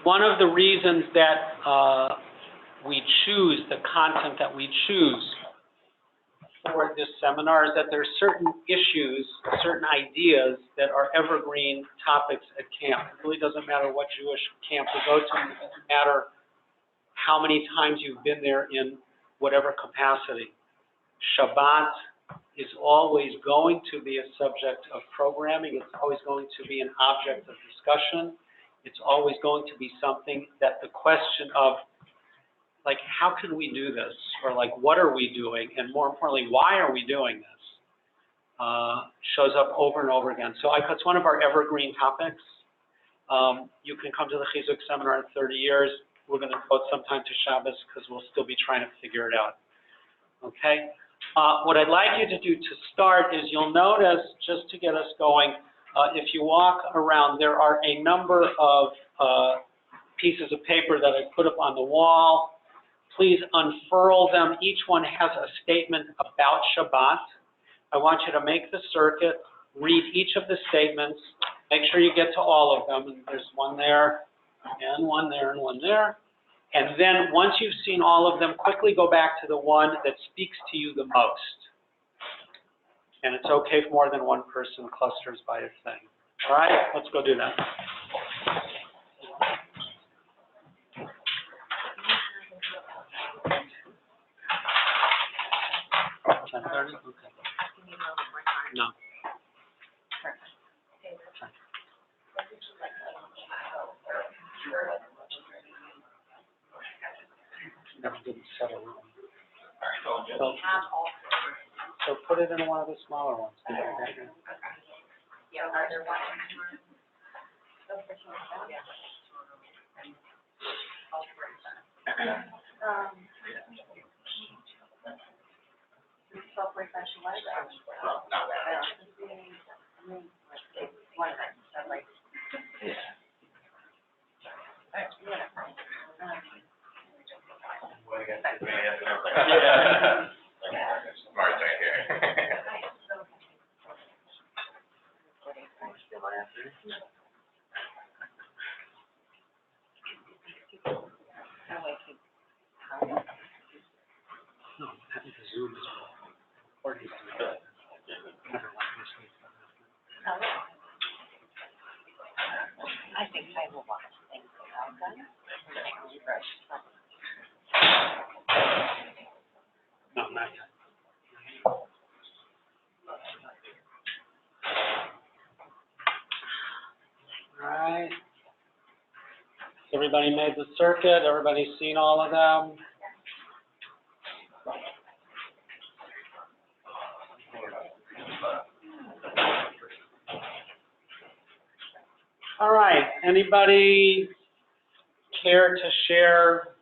one of the reasons that we choose the content that we choose for this seminar is that there are certain issues, certain ideas that are evergreen topics at camp. It really doesn't matter what Jewish camp you go to. It doesn't matter how many times you've been there in whatever capacity. Shabbat is always going to be a subject of programming. It's always going to be an object of discussion. It's always going to be something that the question of, like, how can we do this? Or like, what are we doing? And more importantly, why are we doing this? Shows up over and over again. So it's one of our evergreen topics. You can come to the Chizuk seminar in 30 years. We're going to devote some time to Shabbos because we'll still be trying to figure it out. Okay? What I'd like you to do to start is you'll notice, just to get us going, if you walk around, there are a number of pieces of paper that I put up on the wall. Please unfurl them. Each one has a statement about Shabbat. I want you to make the circuit, read each of the statements, make sure you get to all of them. And there's one there, and one there, and one there. And then once you've seen all of them, quickly go back to the one that speaks to you the most. And it's okay if more than one person clusters by a thing. All right, let's go do that. Okay. No. Never didn't settle in. So put it in one of the smaller ones. Yeah, are there one? Smart right here. No, having to Zoom is important. Never like this. I think I will watch things without them. No, not yet. All right. Everybody made the circuit. Everybody's seen all of them. All right. Anybody care to share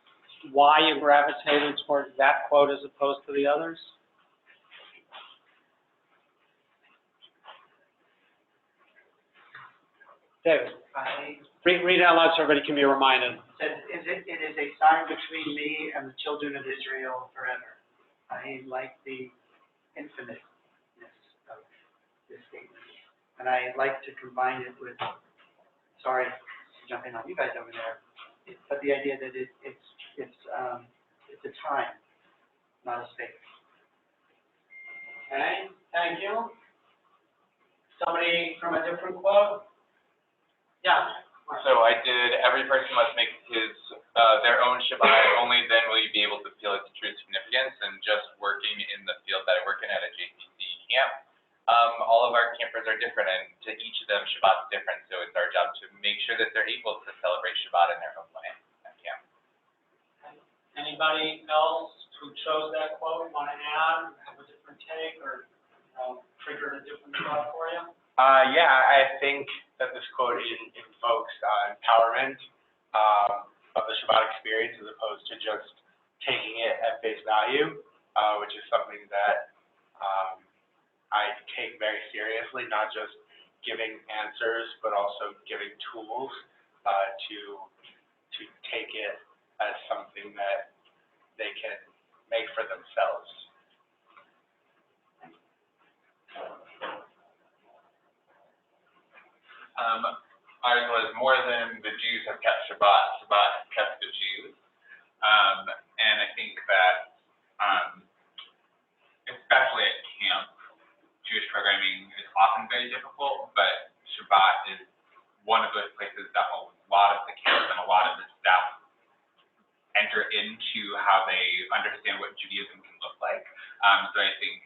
why you gravitated towards that quote as opposed to the others? David, read it out loud so everybody can be reminded. It is a sign between me and the children of Israel forever. I like the infiniteness of this statement. And I like to combine it with, sorry to jump in on you guys over there, but the idea that it's a time, not a space. Okay, thank you. Somebody from a different quote? Yeah. So I did, every person must make their own Shabbat, only then will you be able to feel its true significance. And just working in the field that I work in at a JCC camp, all of our campers are different, and to each of them, Shabbat's different. So it's our job to make sure that they're able to celebrate Shabbat in their own way at camp. Anybody else who chose that quote want to add, have a different take, or triggered a different thought for you? Yeah, I think that this quote invokes empowerment of the Shabbat experience as opposed to just taking it at face value, which is something that I take very seriously, not just giving answers, but also giving tools to take it as something that they can make for themselves. ours was more than the Jews have kept Shabbat, Shabbat has kept the Jews. And I think that, especially at camp, Jewish programming is often very difficult, but Shabbat is one of those places that a lot of the kids and a lot of the staff enter into how they understand what Judaism can look like. So I think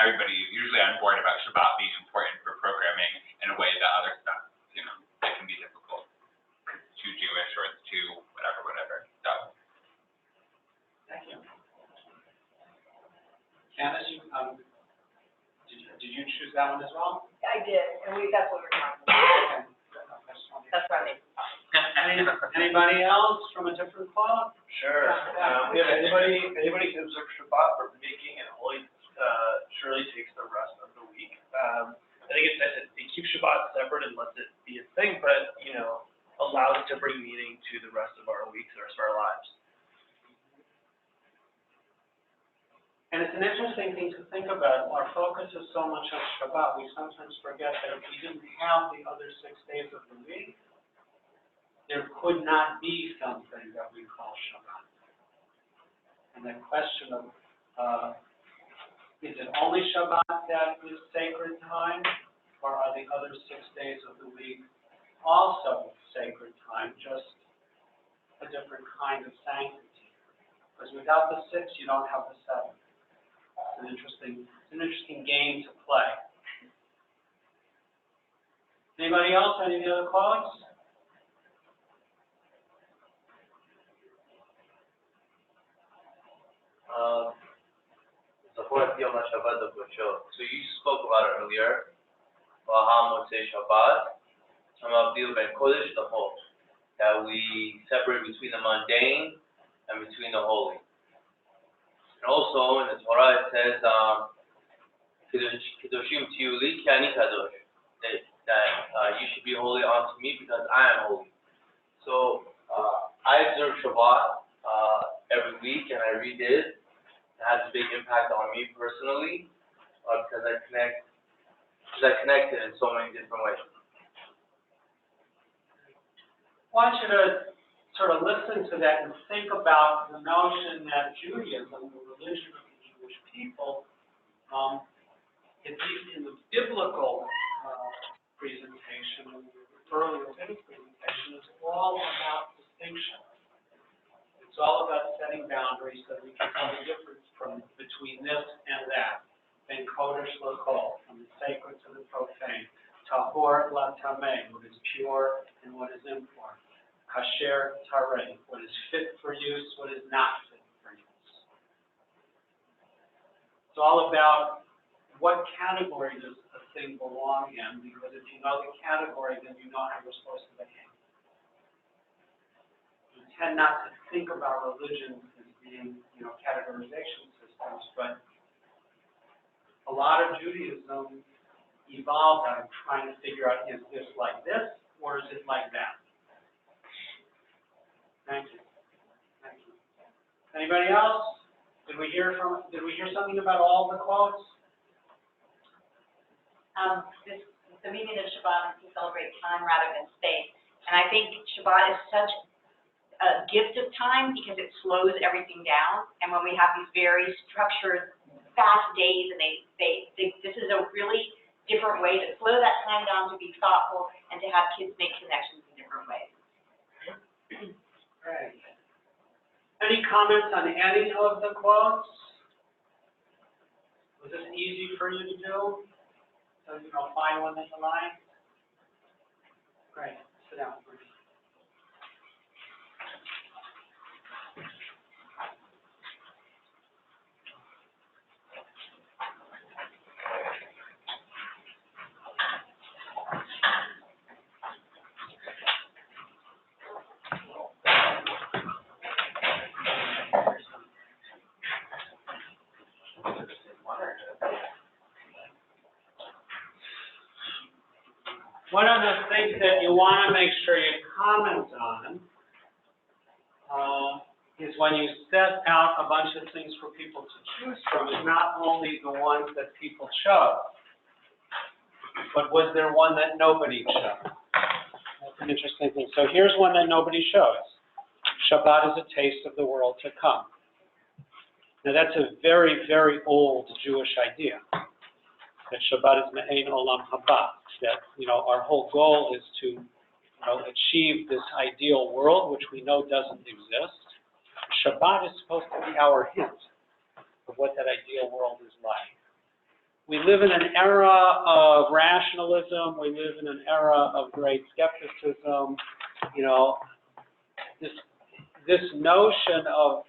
everybody is usually on board about Shabbat being important for programming in a way that other stuff, you know, it can be difficult because it's too Jewish or it's too whatever. So. Thank you. Candace, did you choose that one as well? I did, and that's what we're talking about. Okay. That's what I mean. Anybody else from a different club? Sure. If anybody can observe Shabbat for making it holy, surely takes the rest of the week. I think it's nice that it keeps Shabbat separate and lets it be a thing, but, you know, allows it to bring meaning to the rest of our weeks, the rest of our lives. And it's an interesting thing to think about. Our focus is so much on Shabbat, we sometimes forget that if we didn't have the other 6 days of the week, there could not be something that we call Shabbat. And the question of, is it only Shabbat that is sacred time, or are the other 6 days of the week also sacred time, just a different kind of sanctity? Because without the 6, you don't have the 7. It's an interesting game to play. Anybody else? Any other quotes? So you spoke about it earlier. Shabbat, that we separate between the mundane and between the holy. And also in the Torah it says, Kedoshim Tiyuli Kiani Kadosh, that you should be holy unto me because I am holy. So I observe Shabbat every week and I read it. It has a big impact on me personally because I connect it in so many different ways. I want you to sort of listen to that and think about the notion that Judaism, the religion of the Jewish people, at least in the biblical presentation, the earlier biblical presentation, is all about distinction. It's all about setting boundaries so we can tell the difference between this and that. Ben Kodesh L'Kol, from the sacred to the profane. Tahor La Tameh, what is pure and what is impure. Kasher Tareh, what is fit for use, what is not fit for use. It's all about what category does a thing belong in, because if you know the category, then you know how you're supposed to behave. We tend not to think about religion as being, categorization systems, but a lot of Judaism evolved out of trying to figure out, is this like this, or is it like that? Thank you. Thank you. Anybody else? Did we hear something about all the quotes? The meaning of Shabbat is to celebrate time rather than space. And I think Shabbat is such a gift of time because it slows everything down. And when we have these very structured, fast days, and this is a really different way to slow that time down, to be thoughtful, and to have kids make connections in different ways. Great. Any comments on any of the quotes? Was this easy for you to do? So, find one that you like? Great. Sit down, please. One of the things that you want to make sure you comment on is when you set out a bunch of things for people to choose from, is not only the ones that people chose, but was there one that nobody chose? an interesting thing. So here's one that nobody shows. Shabbat is a taste of the world to come. Now that's a very, very old Jewish idea, that Shabbat is me'ein olam haba, that, our whole goal is to, achieve this ideal world, which we know doesn't exist. Shabbat is supposed to be our hint of what that ideal world is like. We live in an era of rationalism. We live in an era of great skepticism. This notion of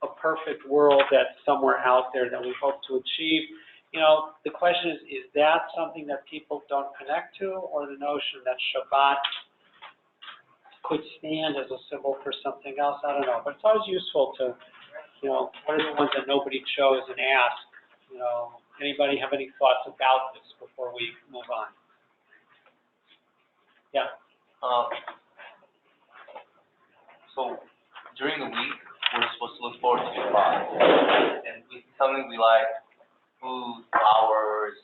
a perfect world that's somewhere out there that we hope to achieve, the question is that something that people don't connect to, or the notion that Shabbat could stand as a symbol for something else? I don't know. But it's always useful to, what are the ones that nobody chose, and ask, anybody have any thoughts about this before we move on? Yeah. So during the week, we're supposed to look forward to Shabbat, and we see something we like, food, flowers,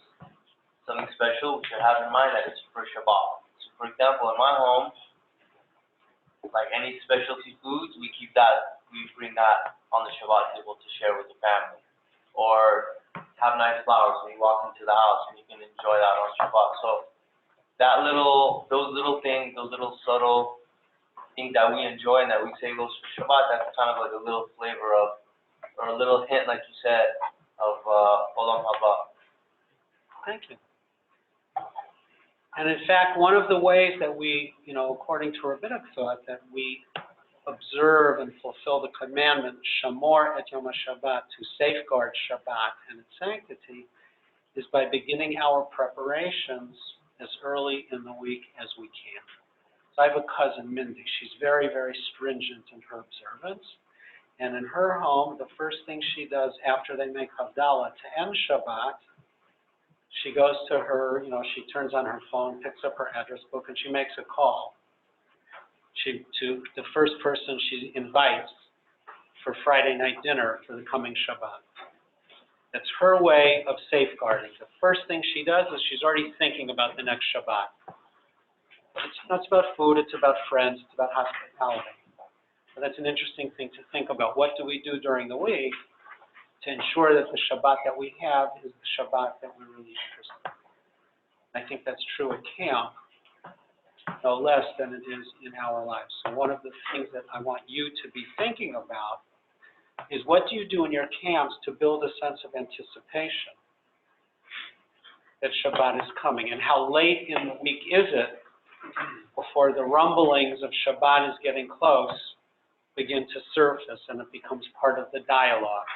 something special. We should have in mind that it's for Shabbat. So for example, in my home, like any specialty foods, we bring that on the Shabbat table to share with the family. Or have nice flowers when you walk into the house, and you can enjoy that on Shabbat. So those little things, those little subtle things that we enjoy and that we say goes for Shabbat, that's kind of like a little flavor of, or a little hint, like you said, of Olam Haba. Thank you. And in fact, one of the ways that we, according to rabbinic thought, that we observe and fulfill the commandment, Shamor et Yom HaShabbat, to safeguard Shabbat and its sanctity, is by beginning our preparations as early in the week as we can. So I have a cousin, Mindy. She's very, very stringent in her observance. And in her home, the first thing she does after they make Havdalah to end Shabbat, she goes to her, she turns on her phone, picks up her address book, and she makes a call to the first person she invites for Friday night dinner for the coming Shabbat. That's her way of safeguarding. The first thing she does is she's already thinking about the next Shabbat. It's not about food, it's about friends, it's about hospitality. So that's an interesting thing to think about. What do we do during the week to ensure that the Shabbat that we have is the Shabbat that we're really interested in? I think that's true at camp, no less than it is in our lives. So one of the things that I want you to be thinking about is, what do you do in your camps to build a sense of anticipation that Shabbat is coming? And how late in the week is it before the rumblings of Shabbat is getting close begin to surface and it becomes part of the dialogue?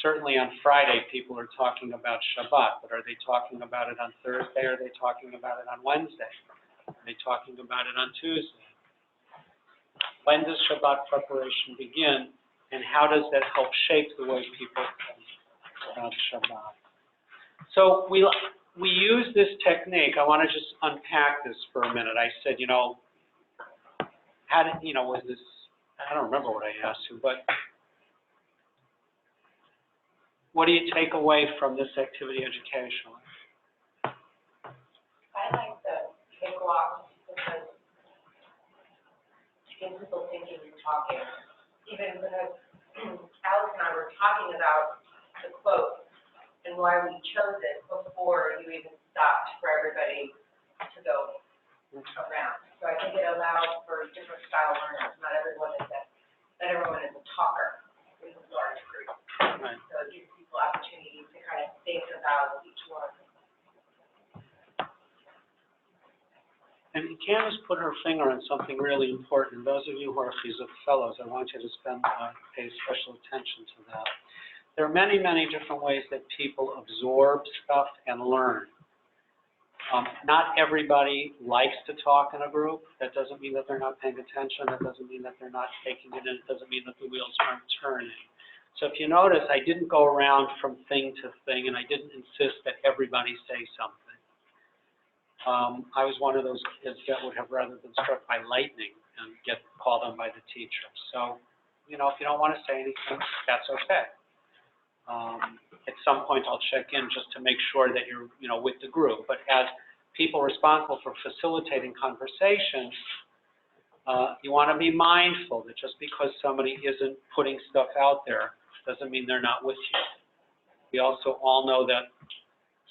Certainly on Friday, people are talking about Shabbat, but are they talking about it on Thursday? Are they talking about it on Wednesday? Are they talking about it on Tuesday? When does Shabbat preparation begin, and how does that help shape the way people think about Shabbat? So we use this technique. I want to just unpack this for a minute. I said, how did, was this, I don't remember what I asked you, but what do you take away from this activity educationally? I like the cakewalk because it gets people thinking and talking. Even because Alex and I were talking about the quote and why we chose it before you even stopped for everybody to go around. So I think it allows for different style learners. Not everyone is a talker in a large group. Right. So it gives people opportunities to kind of think about each one. And Candace put her finger on something really important. Those of you who are Chizuk Fellows, I want you to pay special attention to that. There are many, many different ways that people absorb stuff and learn. Not everybody likes to talk in a group. That doesn't mean that they're not paying attention. That doesn't mean that they're not taking it in. It doesn't mean that the wheels aren't turning. So if you notice, I didn't go around from thing to thing, and I didn't insist that everybody say something. I was one of those kids that would have rather been struck by lightning and get called on by the teacher. So, if you don't want to say anything, that's okay. At some point, I'll check in just to make sure that you're, with the group. But as people responsible for facilitating conversations, you want to be mindful that just because somebody isn't putting stuff out there doesn't mean they're not with you. We also all know that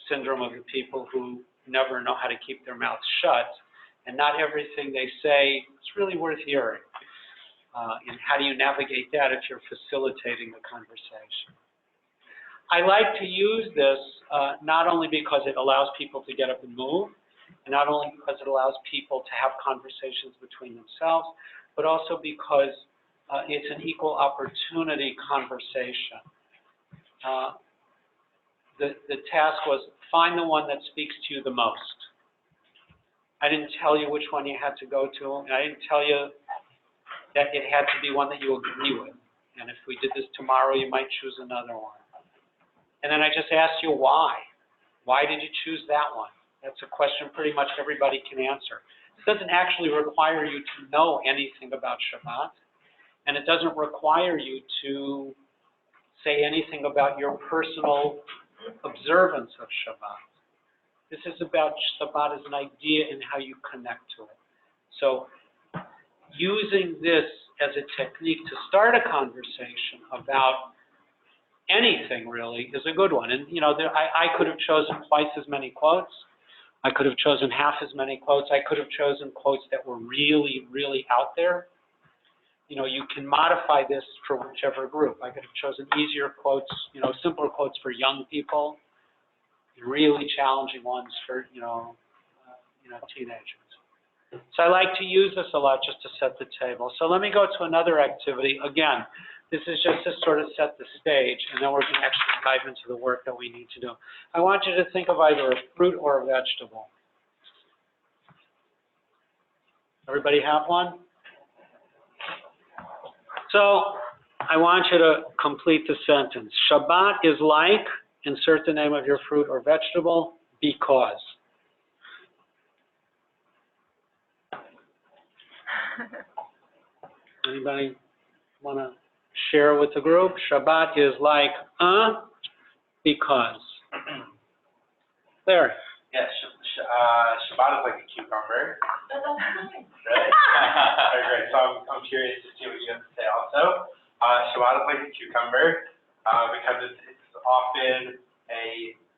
syndrome of the people who never know how to keep their mouths shut, and not everything they say is really worth hearing. And how do you navigate that if you're facilitating the conversation? I like to use this not only because it allows people to get up and move, and not only because it allows people to have conversations between themselves, but also because it's an equal opportunity conversation. The task was find the one that speaks to you the most. I didn't tell you which one you had to go to, and I didn't tell you that it had to be one that you agree with. And if we did this tomorrow, you might choose another one. And then I just asked you why. Why did you choose that one? That's a question pretty much everybody can answer. It doesn't actually require you to know anything about Shabbat, and it doesn't require you to say anything about your personal observance of Shabbat. This is about Shabbat as an idea and how you connect to it. So using this as a technique to start a conversation about anything really is a good one. And you know, I could have chosen twice as many quotes. I could have chosen half as many quotes. I could have chosen quotes that were really, really out there. You know, you can modify this for whichever group. I could have chosen easier quotes, you know, simpler quotes for young people, really challenging ones for, teenagers. So I like to use this a lot just to set the table. So let me go to another activity. Again, this is just to sort of set the stage, and then we're going to actually dive into the work that we need to do. I want you to think of either a fruit or a vegetable. Everybody have one? So I want you to complete the sentence. Shabbat is like, insert the name of your fruit or vegetable, because. Anybody want to share with the group? Shabbat is like, because. There. Yes, Shabbat is like a cucumber. Right? Very great. So I'm curious to see what you have to say also. Shabbat is like a cucumber because it's often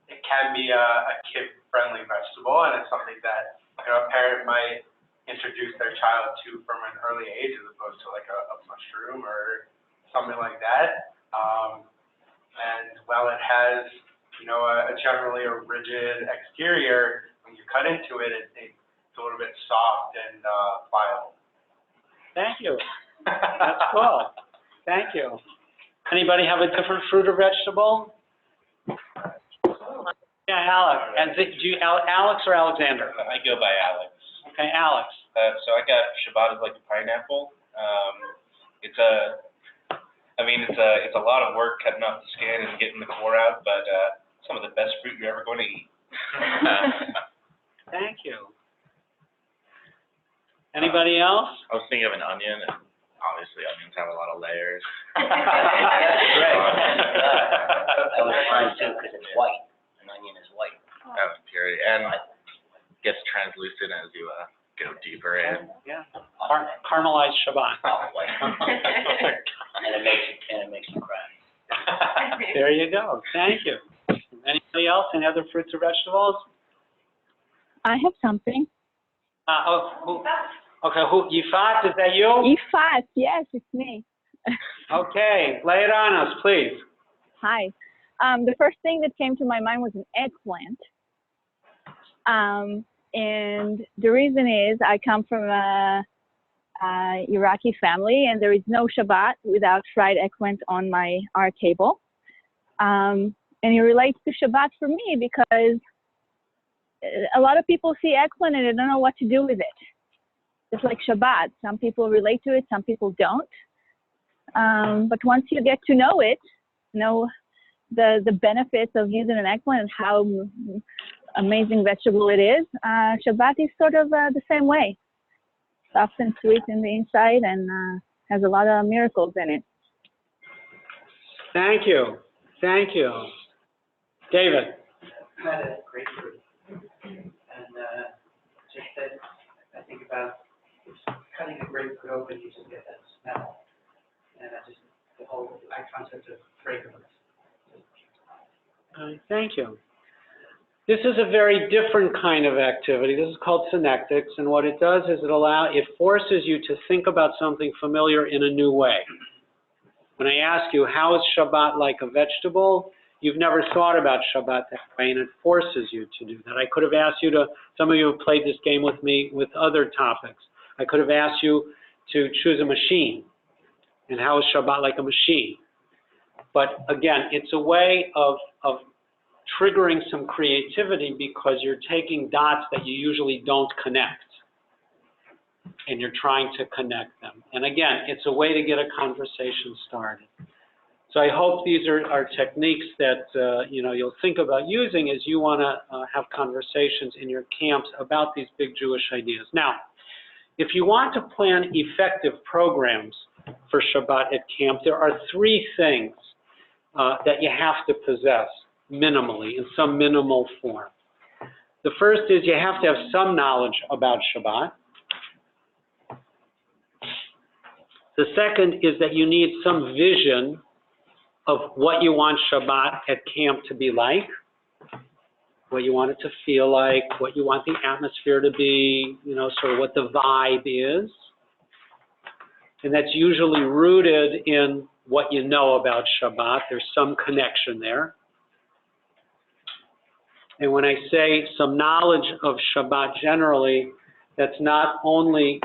it can be a kid-friendly vegetable, and it's something that a parent might introduce their child to from an early age as opposed to like a mushroom or something like that. And while it has, a generally a rigid exterior, when you cut into it, it's a little bit soft and pliable. Thank you. That's cool. Thank you. Anybody have a different fruit or vegetable? Yeah, Alex. And Alex or Alexander? I go by Alex. Okay, Alex. So I got Shabbat is like a pineapple. It's a lot of work cutting off the skin and getting the core out, but some of the best fruit you're ever going to eat. Thank you. Anybody else? I was thinking of an onion, and obviously onions have a lot of layers. Right. That was mine too, because it's white. An onion is white. Purity, and gets translucent as you go deeper in. Yeah. Caramelized Shabbat. Oh, white. And it makes you cry. There you go. Thank you. Anybody else? Any other fruits or vegetables? I have something. Yifat, is that you? Ifat, yes, it's me. Okay, lay it on us, please. Hi. The first thing that came to my mind was an eggplant. And the reason is I come from a Iraqi family, and there is no Shabbat without fried eggplant on our table. And it relates to Shabbat for me because a lot of people see eggplant and they don't know what to do with it. Just like Shabbat, some people relate to it, some people don't. But once you get to know it, know the benefits of using an eggplant and how amazing vegetable it is, Shabbat is sort of the same way. Soft and sweet in the inside and has a lot of miracles in it. Thank you. Thank you. David. I had a grapefruit, and it open, you just get that smell. And I just, the whole concept of fragrance. Thank you. This is a very different kind of activity. This is called synectics, and what it does is it forces you to think about something familiar in a new way. When I ask you, how is Shabbat like a vegetable? You've never thought about Shabbat that way, and it forces you to do that. I could have asked you to, some of you have played this game with me with other topics. I could have asked you to choose a machine, and how is Shabbat like a machine? But again, it's a way of triggering some creativity because you're taking dots that you usually don't connect, and you're trying to connect them. And again, it's a way to get a conversation started. So I hope these are techniques that you'll think about using as you want to have conversations in your camps about these big Jewish ideas. Now, if you want to plan effective programs for Shabbat at camp, there are three things that you have to possess minimally, in some minimal form. The first is you have to have some knowledge about Shabbat. The second is that you need some vision of what you want Shabbat at camp to be like, what you want it to feel like, what you want the atmosphere to be, sort of what the vibe is. And that's usually rooted in what you know about Shabbat. There's some connection there. And when I say some knowledge of Shabbat generally, that's not only,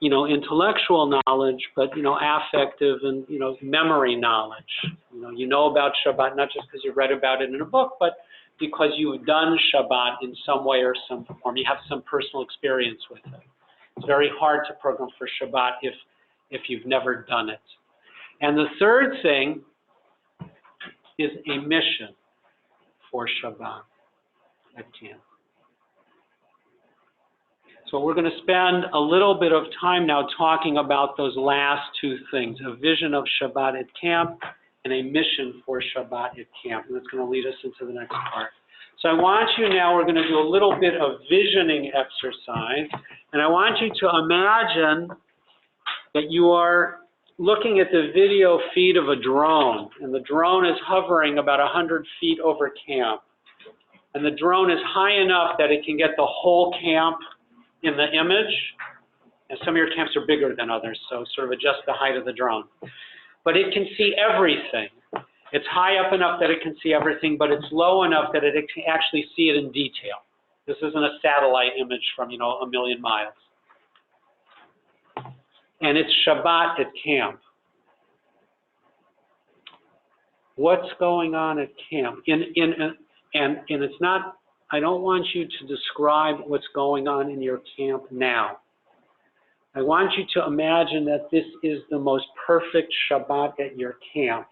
intellectual knowledge, but, affective and, memory knowledge. You know about Shabbat not just because you read about it in a book, but because you've done Shabbat in some way or some form. You have some personal experience with it. It's very hard to program for Shabbat if you've never done it. And the third thing is a mission for Shabbat at camp. So we're going to spend a little bit of time now talking about those last two things, a vision of Shabbat at camp and a mission for Shabbat at camp. And that's going to lead us into the next part. So I want you now, we're going to do a little bit of visioning exercise. And I want you to imagine that you are looking at the video feed of a drone. And the drone is hovering about 100 feet over camp. And the drone is high enough that it can get the whole camp in the image. And some of your camps are bigger than others, so sort of adjust the height of the drone. But it can see everything. It's high up enough that it can see everything, but it's low enough that it can actually see it in detail. This isn't a satellite image from, a million miles. And it's Shabbat at camp. What's going on at camp? And it's not, I don't want you to describe what's going on in your camp now. I want you to imagine that this is the most perfect Shabbat at your camp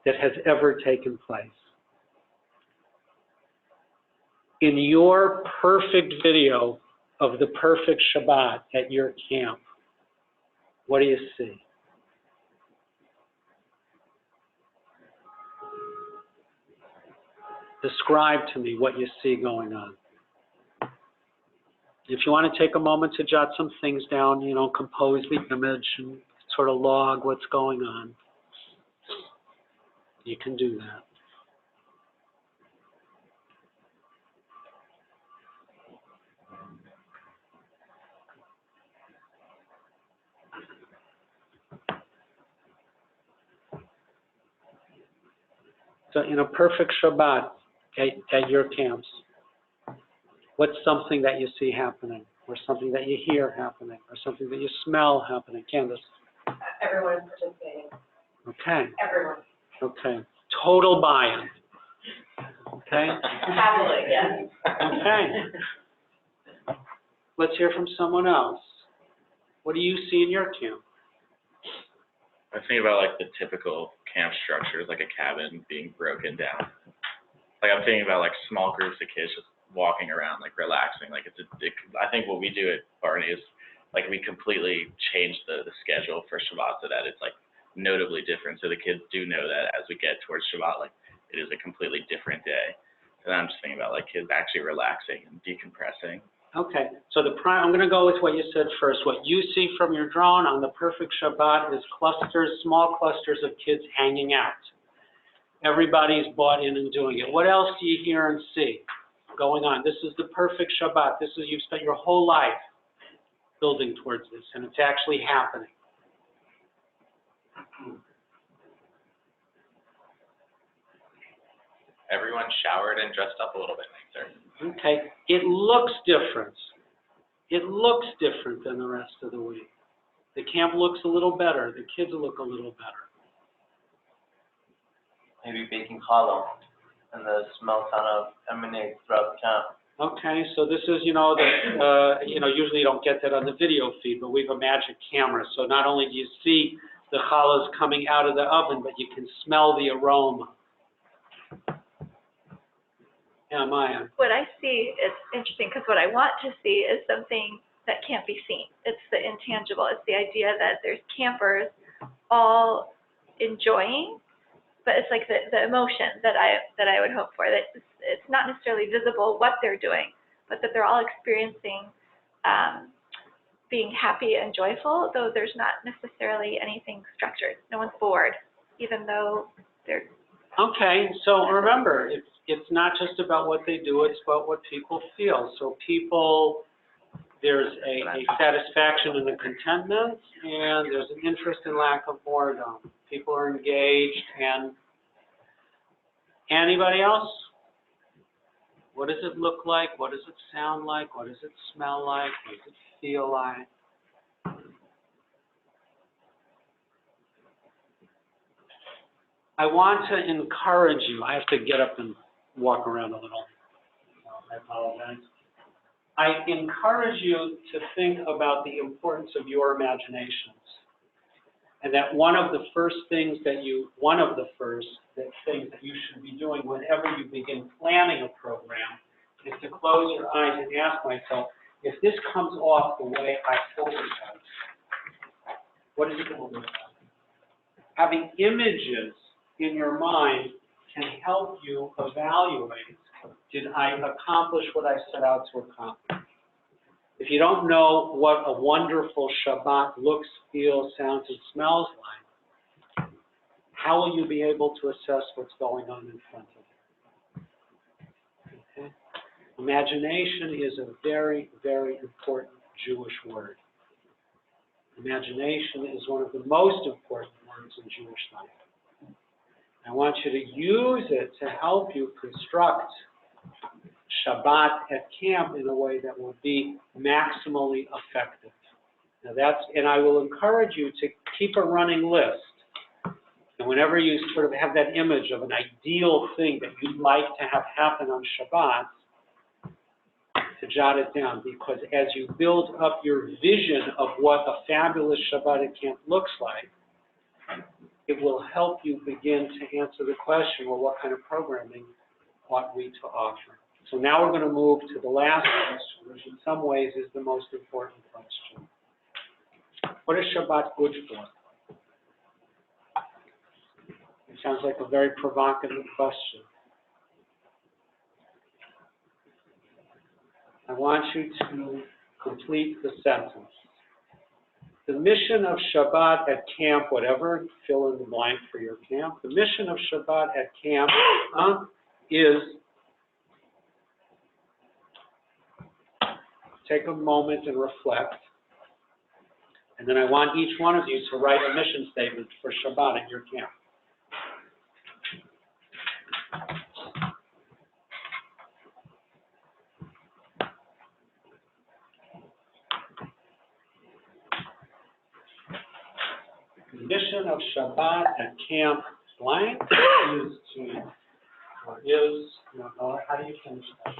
that has ever taken place. In your perfect video of the perfect Shabbat at your camp, what do you see? Describe to me what you see going on. If you want to take a moment to jot some things down, compose the image and sort of log what's going on, you can do that. So in a perfect Shabbat at your camps, what's something that you see happening, or something that you hear happening, or something that you smell happening? Candace? Everyone's participating. Okay. Everyone. Okay. Total buy-in. Okay? Happily, yes. Okay. Let's hear from someone else. What do you see in your camp? I think about like the typical camp structures, like a cabin being broken down. Like I'm thinking about like small groups of kids just walking around, like relaxing. Like I think what we do at Barney is like we completely change the schedule for Shabbat so that it's like notably different. So the kids do know that as we get towards Shabbat, like it is a completely different day. And I'm just thinking about like kids actually relaxing and decompressing. Okay, so I'm gonna go with what you said first. What you see from your drone on the perfect Shabbat is clusters, small clusters of kids hanging out. Everybody's bought in and doing it. What else do you hear and see going on? This is the perfect Shabbat. This is, you've spent your whole life building towards this, and it's actually happening. Everyone showered and dressed up a little bit nicer. Okay, it looks different. It looks different than the rest of the week. The camp looks a little better. The kids look a little better. Maybe baking challah, and the smell kind of emanates throughout the camp. Okay, so this is, usually you don't get that on the video feed, but we have a magic camera. So not only do you see the challahs coming out of the oven, but you can smell the aroma. Yeah, Maya. What I see is interesting, because what I want to see is something that can't be seen. It's the intangible. It's the idea that there's campers all enjoying, but it's like the emotion that I would hope for. That it's not necessarily visible what they're doing, but that they're all experiencing being happy and joyful, though there's not necessarily anything structured. No one's bored, even though they're. Okay, so remember, it's not just about what they do, it's about what people feel. So people, there's a satisfaction and a contentment, and there's an interest and lack of boredom. People are engaged, and anybody else? What does it look like? What does it sound like? What does it smell like? What does it feel like? I want to encourage you. I have to get up and walk around a little. I apologize. I encourage you to think about the importance of your imaginations. And that one of the first things that you should be doing whenever you begin planning a program is to close your eyes and ask myself, if this comes off the way I hope it does, what is it going to look like? Having images in your mind can help you evaluate, did I accomplish what I set out to accomplish? If you don't know what a wonderful Shabbat looks, feels, sounds, and smells like, how will you be able to assess what's going on in front of you? Okay? Imagination is a very, very important Jewish word. Imagination is one of the most important words in Jewish life. I want you to use it to help you construct Shabbat at camp in a way that will be maximally effective. Now and I will encourage you to keep a running list. And whenever you sort of have that image of an ideal thing that you'd like to have happen on Shabbat, to jot it down, because as you build up your vision of what a fabulous Shabbat at camp looks like, it will help you begin to answer the question, well, what kind of programming ought we to offer? So now we're going to move to the last question, which in some ways is the most important question. What is Shabbat good for? It sounds like a very provocative question. I want you to complete the sentence. The mission of Shabbat at camp, whatever, fill in the blank for your camp, the mission of Shabbat at camp is, take a moment and reflect, and then I want each one of you to write a mission statement for Shabbat at your camp. The mission of Shabbat at camp blank is to, how do you finish that?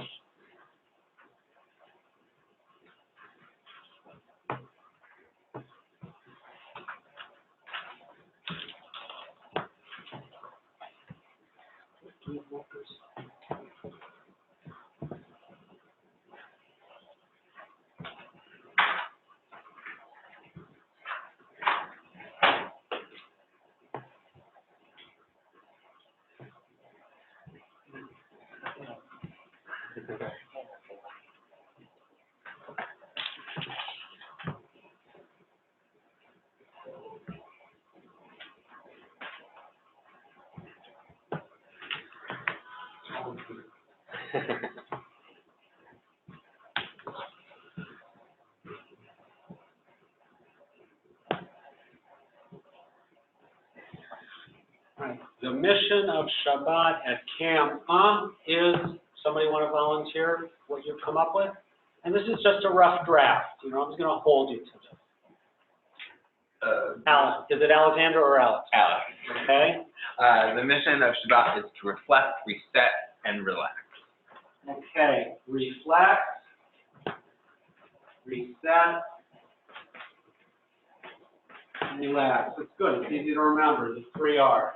Right. The mission of Shabbat at camp is, somebody want to volunteer what you've come up with? And this is just a rough draft, I'm just going to hold you to this. Alex, is it Alexander or Alex? Alex. Okay. The mission of Shabbat is to reflect, reset, and relax. Okay, reflect, reset, relax. It's good, it's easy to remember, the 3 R's.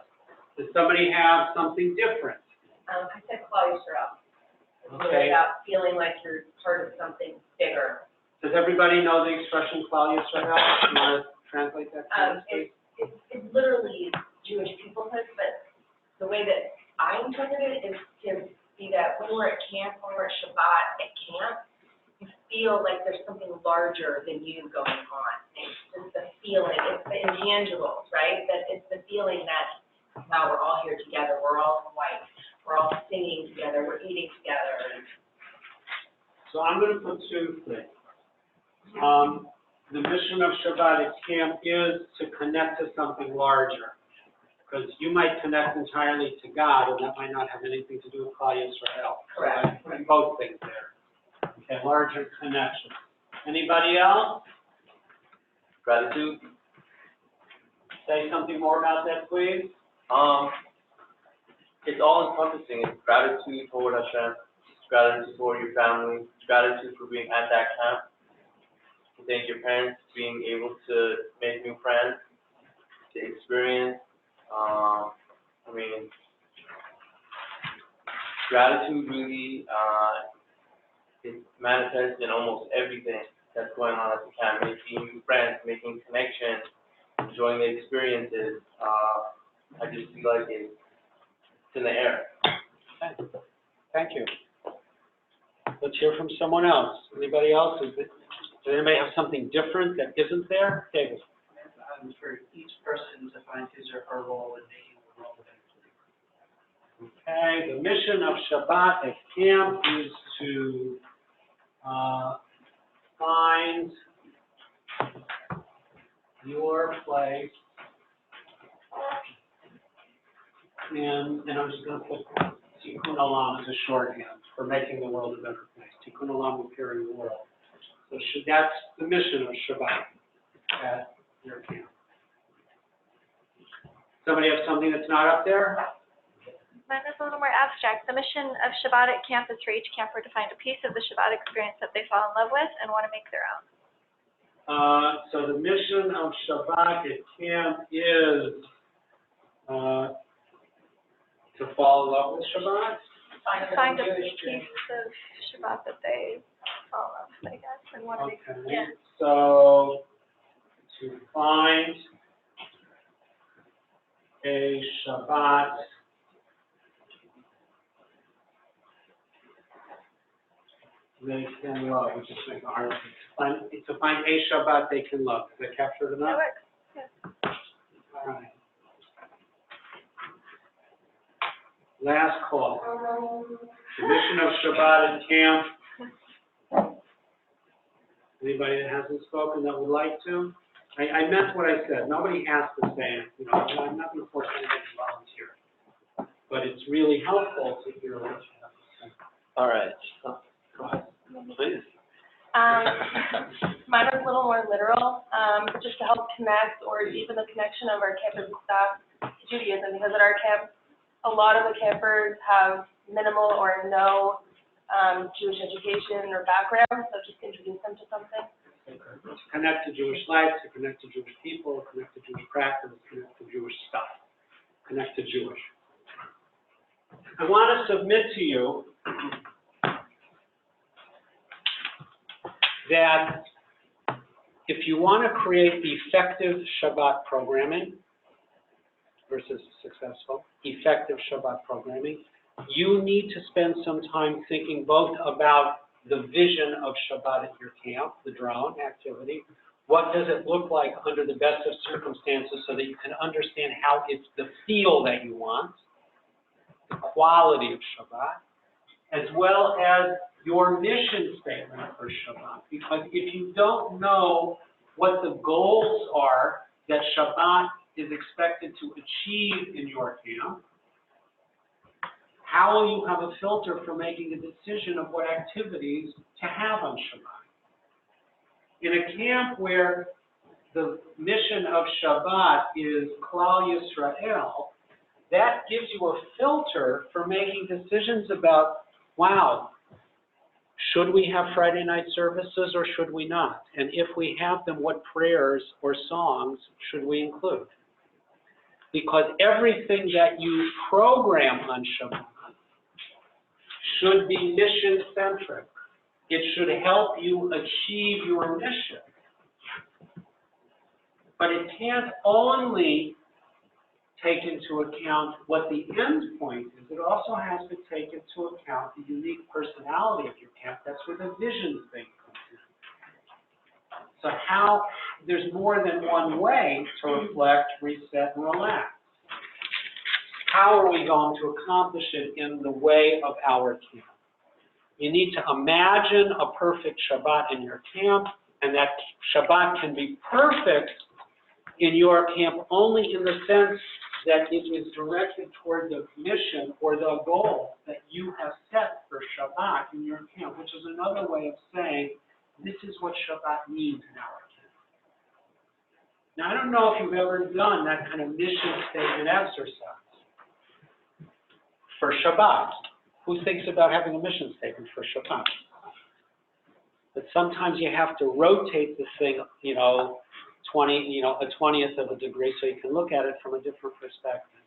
Does somebody have something different? I said claw yourself. It's Okay. really about feeling like you're part of something bigger. Does everybody know the expression Claudius right now? You want to translate that? It's literally Jewish peoplehood, but the way that I interpret it is to be that when we're at camp, when we're at Shabbat at camp, you feel like there's something larger than you going on. It's just the feeling, it's the intangibles, right? That it's the feeling that, wow, we're all here together, we're all white, we're all singing together, we're eating together. So I'm going to put 2 things. The mission of Shabbat at camp is to connect to something larger. Because you might connect entirely to God, and that might not have anything to do with Klal Yisrael. Correct. So I'm putting both things there. Okay, larger connection. Anybody else? Gratitude. Say something more about that, please. It's all encompassing. It's gratitude toward Hashem, it's gratitude toward your family, it's gratitude for being at that camp. To thank your parents for being able to make new friends, to experience. Gratitude really it manifests in almost everything that's going on at the camp. Making new friends, making connections, enjoying the experiences. I just feel like it's in the air. Thank you. Let's hear from someone else. Anybody else? Does anybody have something different that isn't there? David. For each person to find his or her role in making the world better. Okay, the mission of Shabbat at camp is to find your place in, and I'm just going to put Tikkun Olam as a shorthand for making the world a better place. Tikkun Olam, repairing the world. So that's the mission of Shabbat at your camp. Somebody have something that's not up there? Mine is a little more abstract. The mission of Shabbat at camp is for each camper to find a piece of the Shabbat experience that they fall in love with and want to make their own. So the mission of Shabbat at camp is to fall in love with Shabbat? Find a piece of Shabbat that they fall in love with, I guess, and want to make. Okay, Yeah. so to find a Shabbat they can love, which is like our, to find a Shabbat they can love. Is that captured enough? That works. Yeah. All right. Last call. The mission of Shabbat at camp. Anybody that hasn't spoken that would like to? I meant what I said. Nobody has to say it. I'm not going to force anybody to volunteer. But it's really helpful to hear what you have to say. All right. Go ahead. Please. Mine is a little more literal, just to help connect or deepen the connection of our campers and staff to Judaism, because at our camp, a lot of the campers have minimal or no Jewish education or background, so just introduce them to something. To connect to Jewish life, to connect to Jewish people, connect to Jewish practice, connect to Jewish stuff, connect to Jewish. I want to submit to you that if you want to create effective Shabbat programming versus successful, effective Shabbat programming, you need to spend some time thinking both about the vision of Shabbat at your camp, the drone activity. What does it look like under the best of circumstances so that you can understand how it's the feel that you want, the quality of Shabbat. as well as your mission statement for Shabbat. Because if you don't know what the goals are that Shabbat is expected to achieve in your camp, how will you have a filter for making a decision of what activities to have on Shabbat? In a camp where the mission of Shabbat is Klal Yisrael, that gives you a filter for making decisions about, wow, should we have Friday night services or should we not? And if we have them, what prayers or songs should we include? Because everything that you program on Shabbat should be mission-centric. It should help you achieve your mission. But it can't only take into account what the end point is. It also has to take into account the unique personality of your camp. That's where the vision thing comes in. So there's more than one way to reflect, reset, and relax. How are we going to accomplish it in the way of our camp? You need to imagine a perfect Shabbat in your camp, and that Shabbat can be perfect in your camp only in the sense that it is directed toward the mission or the goal that you have set for Shabbat in your camp, which is another way of saying, this is what Shabbat means in our camp. Now, I don't know if you've ever done that kind of mission statement exercise for Shabbat. Who thinks about having a mission statement for Shabbat? But sometimes you have to rotate the thing, a 20th of a degree so you can look at it from a different perspective.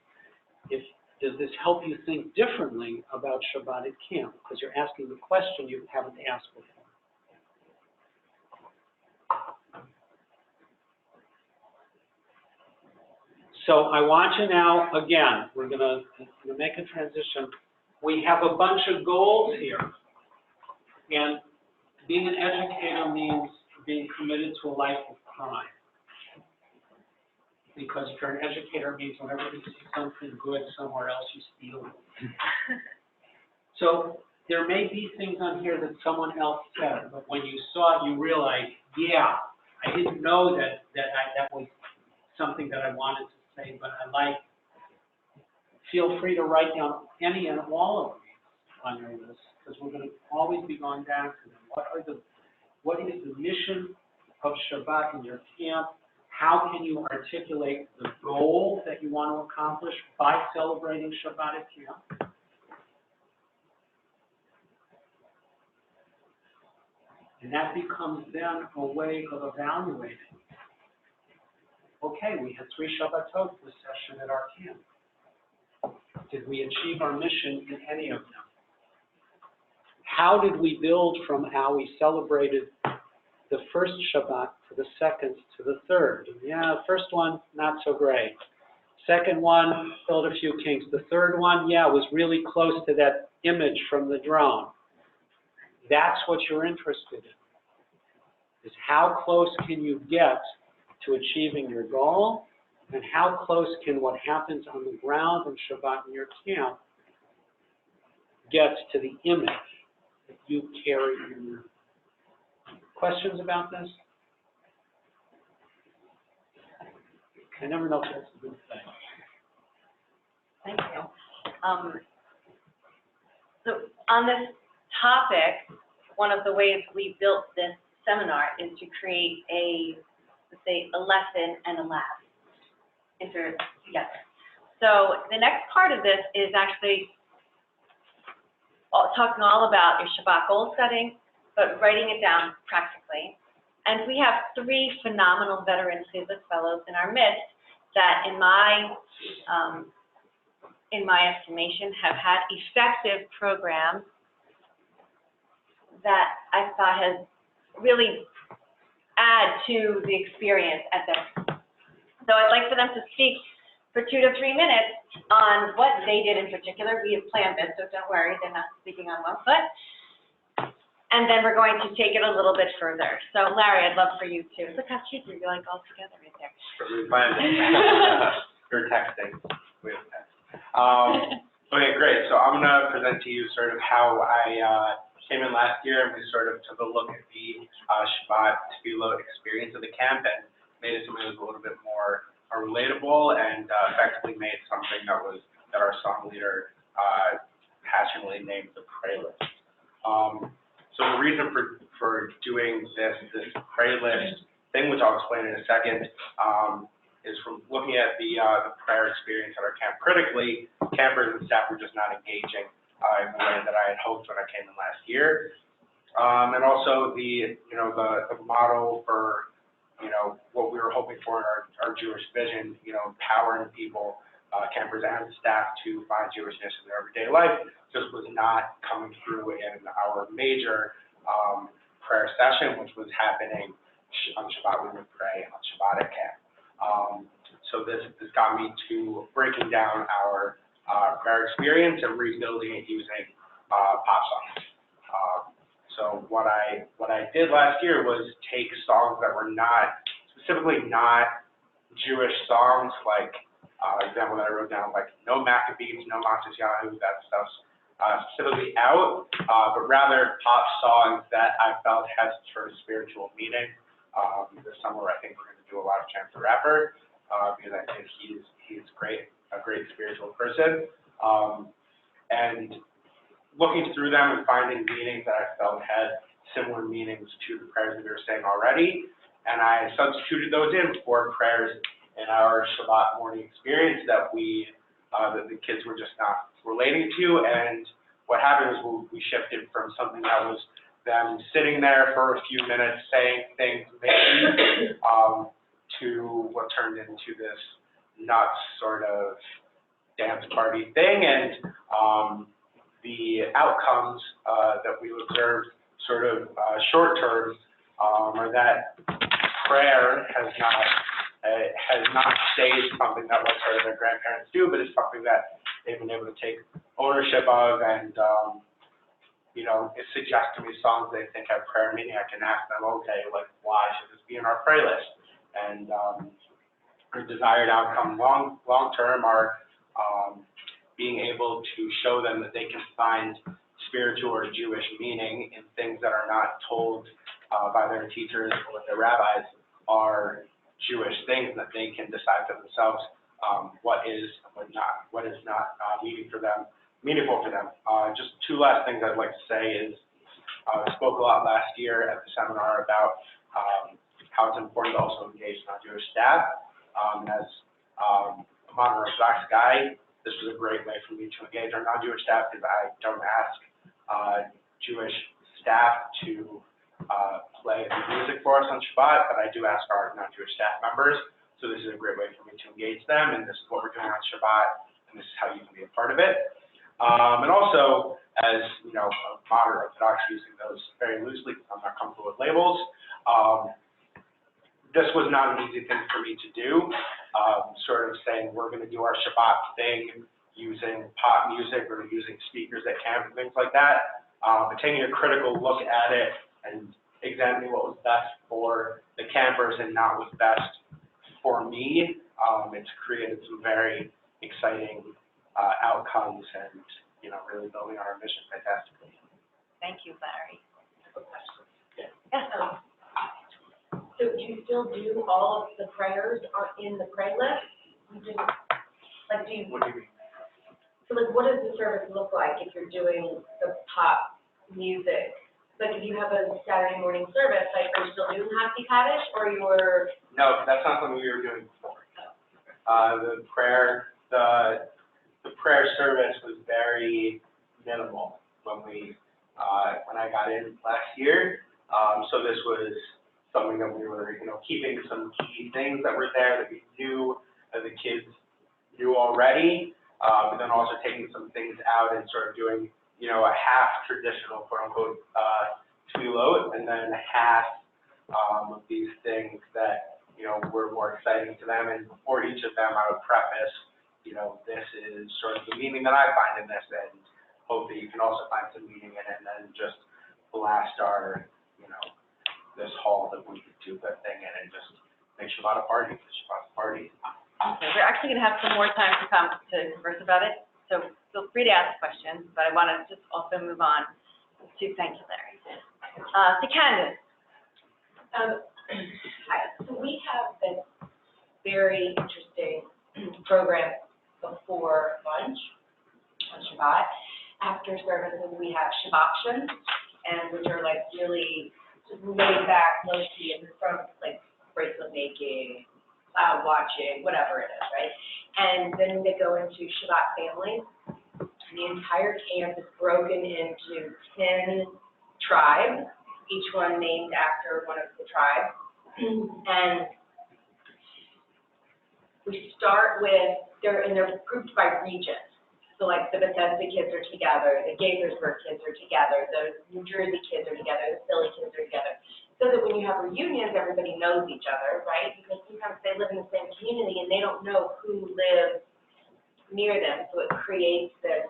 Does this help you think differently about Shabbat at camp? Because you're asking the question you haven't asked before. So I want you now, again, we're going to make a transition. We have a bunch of goals here. And being an educator means being committed to a life of crime. Because if you're an educator, it means whenever you see something good somewhere else, you steal it. So there may be things on here that someone else said, but when you saw it, you realized, yeah, I didn't know that was something that I wanted to say, but I like. Feel free to write down any and all of these on your list, because we're going to always be going back to them. What is the mission of Shabbat in your camp? How can you articulate the goal that you want to accomplish by celebrating Shabbat at camp? And that becomes then a way of evaluating. Okay, we had 3 Shabbatot this session at our camp. Did we achieve our mission in any of them? How did we build from how we celebrated the first Shabbat to the second to the third? Yeah, the first one, not so great. Second one, filled a few kinks. The third one, yeah, was really close to that image from the drone. That's what you're interested in, is how close can you get to achieving your goal, and how close can what happens on the ground on Shabbat in your camp get to the image that you carry in your. Questions about this? I never know if that's a good thing. Thank you. So on this topic, one of the ways we built this seminar is to create let's say, a lesson and a lab together. So the next part of this is actually talking all about your Shabbat goal setting, but writing it down practically. And we have 3 phenomenal veteran Chizuk Fellows in our midst that, in my estimation, have had effective programs that I thought has really add to the experience at this. So I'd like for them to speak for 2 to 3 minutes on what they did in particular. We have planned this, so don't worry, they're not speaking on one foot. And then we're going to take it a little bit further. So Larry, I'd love for you to, look how cute you're like all together right there. We planned it. We're texting. We have text. Okay, great. So I'm gonna present to you sort of how I came in last year, and we sort of took a look at the Shabbat Tefillah experience of the camp and made it something that was a little bit more relatable and effectively made something that our song leader passionately named the Pray List. So the reason for doing this Pray List thing, which I'll explain in a second, is from looking at the prayer experience at our camp critically, campers and staff were just not engaging in the way that I had hoped when I came in last year. And also the model for, what we were hoping for in our Jewish vision, empowering people, campers and staff to find Jewishness in their everyday life, just was not coming through in our major prayer session, which was happening on Shabbat. We would pray on Shabbat at camp. So this got me to breaking down our prayer experience and rebuilding it using pop songs. So what I did last year was take songs that were specifically not Jewish songs, like example that I wrote down, like no Maccabees, no Matisyahu, that stuff's specifically out, but rather pop songs that I felt had some sort of spiritual meaning. This summer I think we're going to do a lot of Chance the Rapper, because I think he's a great spiritual person. And looking through them and finding meanings that I felt had similar meanings to the prayers that we were saying already, and I substituted those in for prayers in our Shabbat morning experience that the kids were just not relating to. And what happened was we shifted from something that was them sitting there for a few minutes saying things maybe to what turned into this nuts sort of dance party thing. And the outcomes that we observed sort of short term are that prayer has not stayed something that let's say their grandparents do, but it's something that they've been able to take ownership of, and it suggests to me songs they think have prayer meaning. I can ask them, okay, like why should this be in our pray list? And our desired outcome long term are being able to show them that they can find spiritual or Jewish meaning in things that are not told by their teachers or their rabbis are Jewish things, that they can decide for themselves what is not meaningful for them. Just two last things I'd like to say is I spoke a lot last year at the seminar about how it's important to also engage non-Jewish staff. As a modern Orthodox guy, this was a great way for me to engage our non-Jewish staff, because I don't ask Jewish staff to play the music for us on Shabbat, but I do ask our non-Jewish staff members. So this is a great way for me to engage them, and this is what we're doing on Shabbat, and this is how you can be a part of it. And also, as a modern Orthodox, using those very loosely because I'm not comfortable with labels, this was not an easy thing for me to do. Sort of saying we're going to do our Shabbat thing using pop music or using speakers at camp and things like that, but taking a critical look at it and examining what was best for the campers and not what's best for me. It's created some very exciting outcomes and, really building on our mission fantastically. Thank you, Larry. Yes. So do you still do all of the prayers in the pray list? You just, What do you mean? So what does the service look like if you're doing the pop music? Like if you have a Saturday morning service, are you still doing Happy Kaddish, or you're? No, that's not something we were doing before. The prayer service was very minimal when I got in last year. So this was something that we were, keeping some key things that were there that we knew that the kids knew already, but then also taking some things out and sort of doing, a half traditional, quote unquote, tefillot, and then half of these things that, were more exciting to them. And for each of them, I would preface, this is sort of the meaning that I find in this, and hope that you can also find some meaning in it, and then just blast our, this hall that we could do the thing in and just make Shabbat a party, because Shabbat's a party. Okay, we're actually going to have some more time to converse about it. So feel free to ask questions, but I want to just also move on to, thank you, Larry. To Candace. Hi, so we have this very interesting program before lunch on Shabbat. After services, we have Shabbattions, and which are like really just laid back, low-key, and from like bracelet making, cloud watching, whatever it is, right? And then they go into Shabbat families. The entire camp is broken into 10 tribes, each one named after one of the tribes. And we start with, they're grouped by region. So like the Bethesda kids are together, the Gaithersburg kids are together, the New Jersey kids are together, the Philly kids are together. So that when you have reunions, everybody knows each other, right? Because sometimes they live in the same community and they don't know who lives near them. So it creates this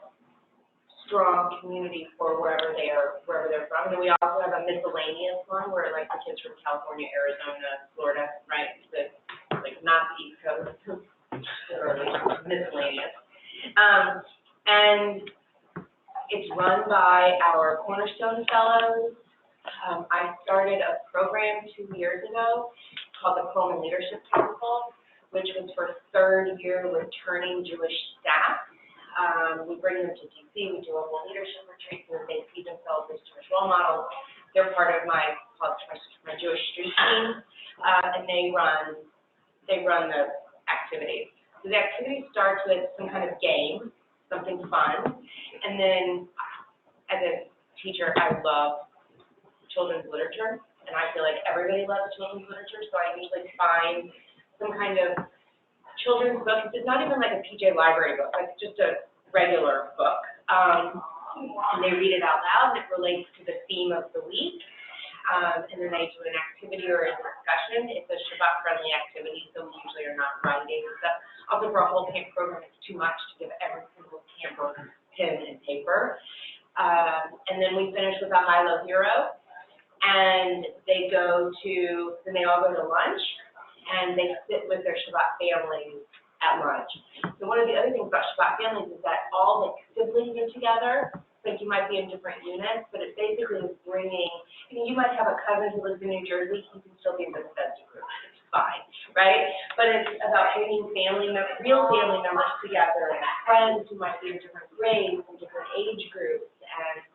strong community for wherever they're from. And then we also have a miscellaneous one where like the kids from California, Arizona, Florida, right? So, like not the East Coast, they're miscellaneous. And it's run by our Cornerstone Fellows. I started a program 2 years ago called the Coleman Leadership Council, which was for third-year returning Jewish staff. We bring them to DC, we do a whole leadership retreat, so that they see themselves as Jewish role models. They're part of my Jewish street team, and they run the activities. So the activity starts with some kind of game, something fun, and then as a teacher, I love children's literature, and I feel like everybody loves children's literature, so I usually find some kind of children's book. It's not even like a PJ library book, like just a regular book. And they read it out loud, and it relates to the theme of the week. And then they do an activity or a discussion. It's a Shabbat-friendly activity, so we usually are not writing and stuff. Also, for a whole camp program, it's too much to give every single camper pen and paper. And then we finish with a high-low hero, and then they all go to lunch, and they sit with their Shabbat families at lunch. So one of the other things about Shabbat families is that all the siblings are together. Like you might be in different units, but it basically is bringing, you might have a cousin who lives in New Jersey, he can still be in the Bethesda group, it's fine, right? But it's about bringing real family members together, and friends who might be in different grades and different age groups, and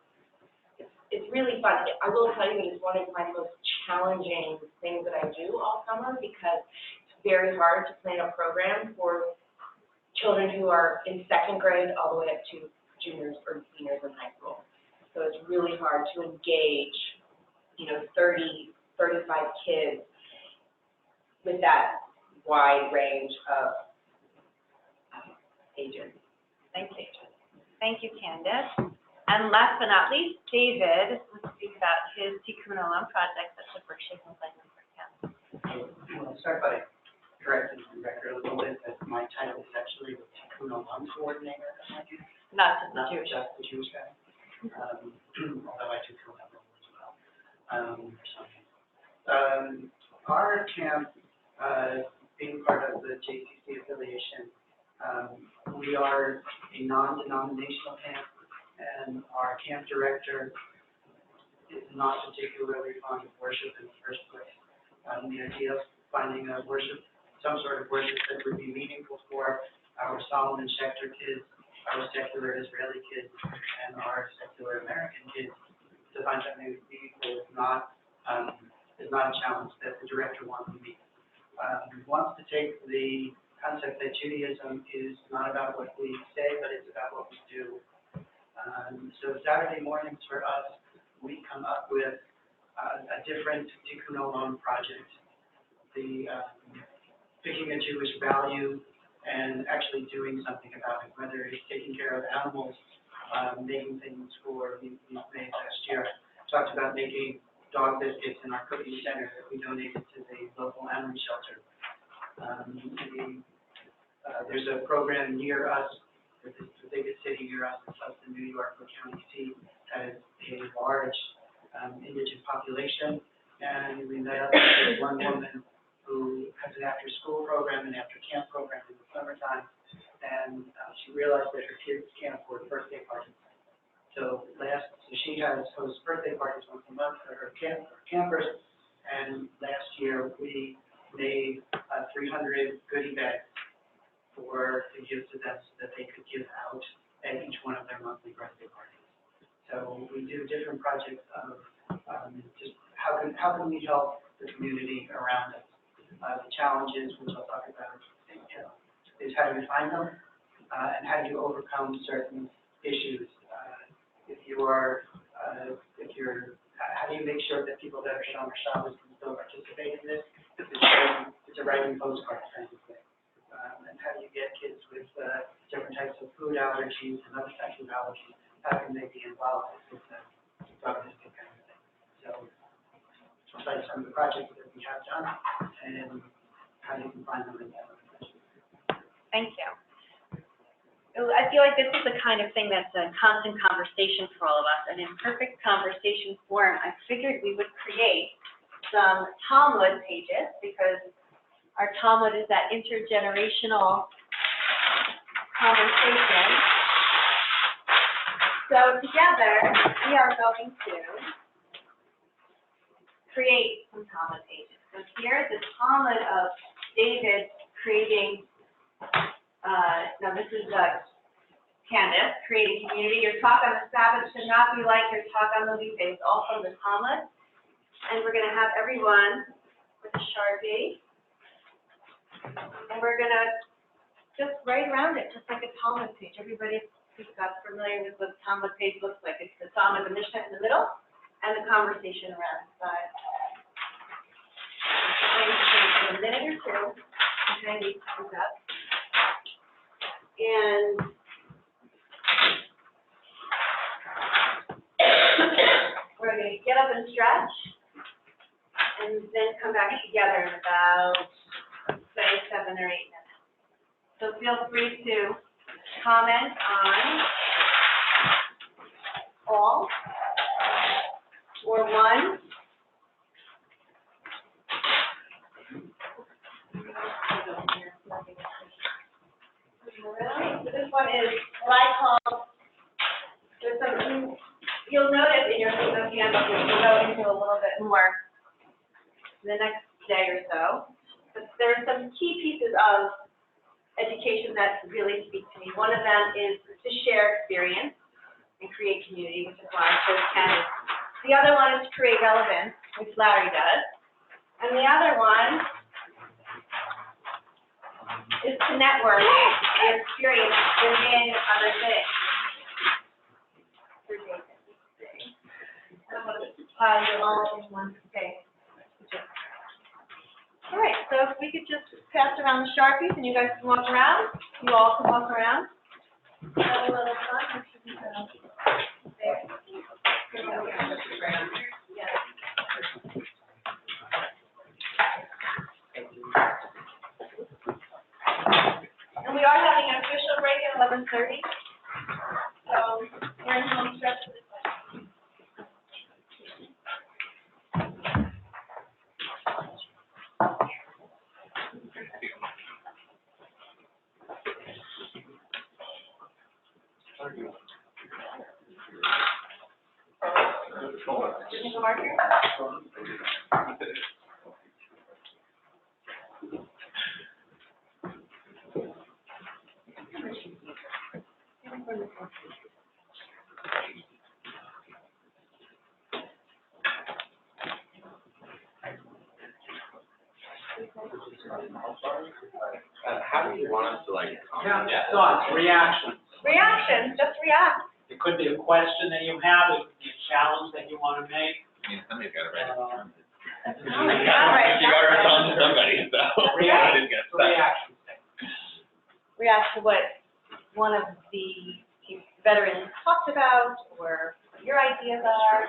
it's really fun. I will tell you, it is one of my most challenging things that I do all summer, because it's very hard to plan a program for children who are in second grade all the way up to juniors or seniors in high school. So it's really hard to engage, 30, 35 kids with that wide range of ages. Thank you. Thank you, Candace. And last but not least, David will speak about his Tikkun Olam project that's a workshop and lesson for him. I'll start by correcting the record a little bit, that my title is actually the Tikkun Olam coordinator. Not just the Not Jewish. just the Jewish guy, although I do feel that role as well. Our camp, being part of the JCC affiliation, we are a non-denominational camp, and our camp director is not particularly fond of worship in the first place. The idea of finding some sort of worship that would be meaningful for our Solomon Schechter kids, our secular Israeli kids, and our secular American kids, to find something meaningful is not a challenge that the director wants to meet. Wants to take the concept that Judaism is not about what we say, but it's about what we do. So Saturday mornings for us, we come up with a different Tikkun Olam project. Picking a Jewish value and actually doing something about it, whether it's taking care of animals, making things for, we made last year, talked about making dog biscuits in our cooking center that we donated to the local animal shelter. There's a program near us, the biggest city near us is Hudson, New York, the county seat, has a large indigent population, and we met up with one woman who has an after-school program and after-camp program in the summertime, and she realized that her kids can't afford birthday parties. So she has hosts birthday parties once a month for her campers, and last year we made 300 goodie bags to give to them so that they could give out at each one of their monthly birthday parties. So we do different projects of just how can we help the community around us. The challenges, which I'll talk about, is how do we find them, and how do you overcome certain issues. How do you make sure that people that are summer shoppers can still participate in this? It's a writing postcard kind of thing. And how do you get kids with different types of food allergies and other types of allergies, how can they be involved with the drug testing kind of thing? So, like some of the projects that we have done, and how you can find them in the other projects. Thank you. I feel like this is the kind of thing that's a constant conversation for all of us, and in perfect conversation form, I figured we would create some Talmud pages, because our Talmud is that intergenerational conversation. So together, we are going to create some Talmud pages. So here's the Talmud of David creating, now this is Candace, creating community. Your talk on the Sabbath should not be like your talk on the weekdays, all from the Talmud. And we're going to have everyone with a Sharpie. And we're going to just write around it, just like a Talmud page. Everybody who's got familiar with what a Talmud page looks like. It's the Talmud, the Mishnah in the middle, and the conversation around the side. I'm going to take a minute or two to kind of these things up. And we're going to get up and stretch, and then come back together in about, say, 7 or 8 minutes. So feel free to comment on all or one. So this one is what I call, there's some, you'll notice in your Chizuk handbook, which we'll go into a little bit more the next day or so, but there are some key pieces of education that really speak to me. One of them is to share experience and create community, which is why I chose Candace. The other one is to create relevance, which Larry does. And the other one is to network and experience within other things. Pile you all in one space. All right, so if we could just pass around the Sharpies and you guys can walk around. You all can walk around. Have a little fun. There. Yes. And we are having an official break at 11:30. So we're in home stretch for this one. How do you want us to Thoughts, reactions. Reactions, just react. It could be a question that you have, it could be a challenge that you want to make. I mean, somebody's got to write it down. All right. You got to write down to somebody, so. Reaction. I didn't get stuck. Reaction. React to what one of the veterans talked about, or what your ideas are.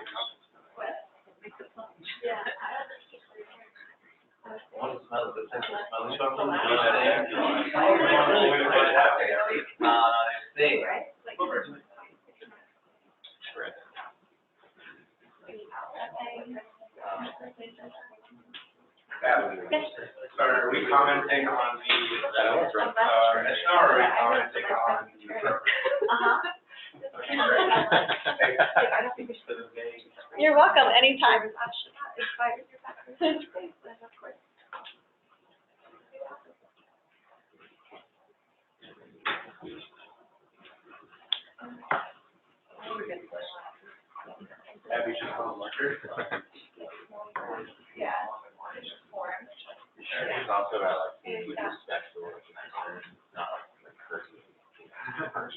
Yeah. Want to smell the potential smelling something? Thing. Right? Like, So are we commenting on the, mission, or are we commenting on the program? You're welcome, anytime. AVI CHAI Foundation. Yeah. It's also about like being respectful, it's nicer, not like cursing. That's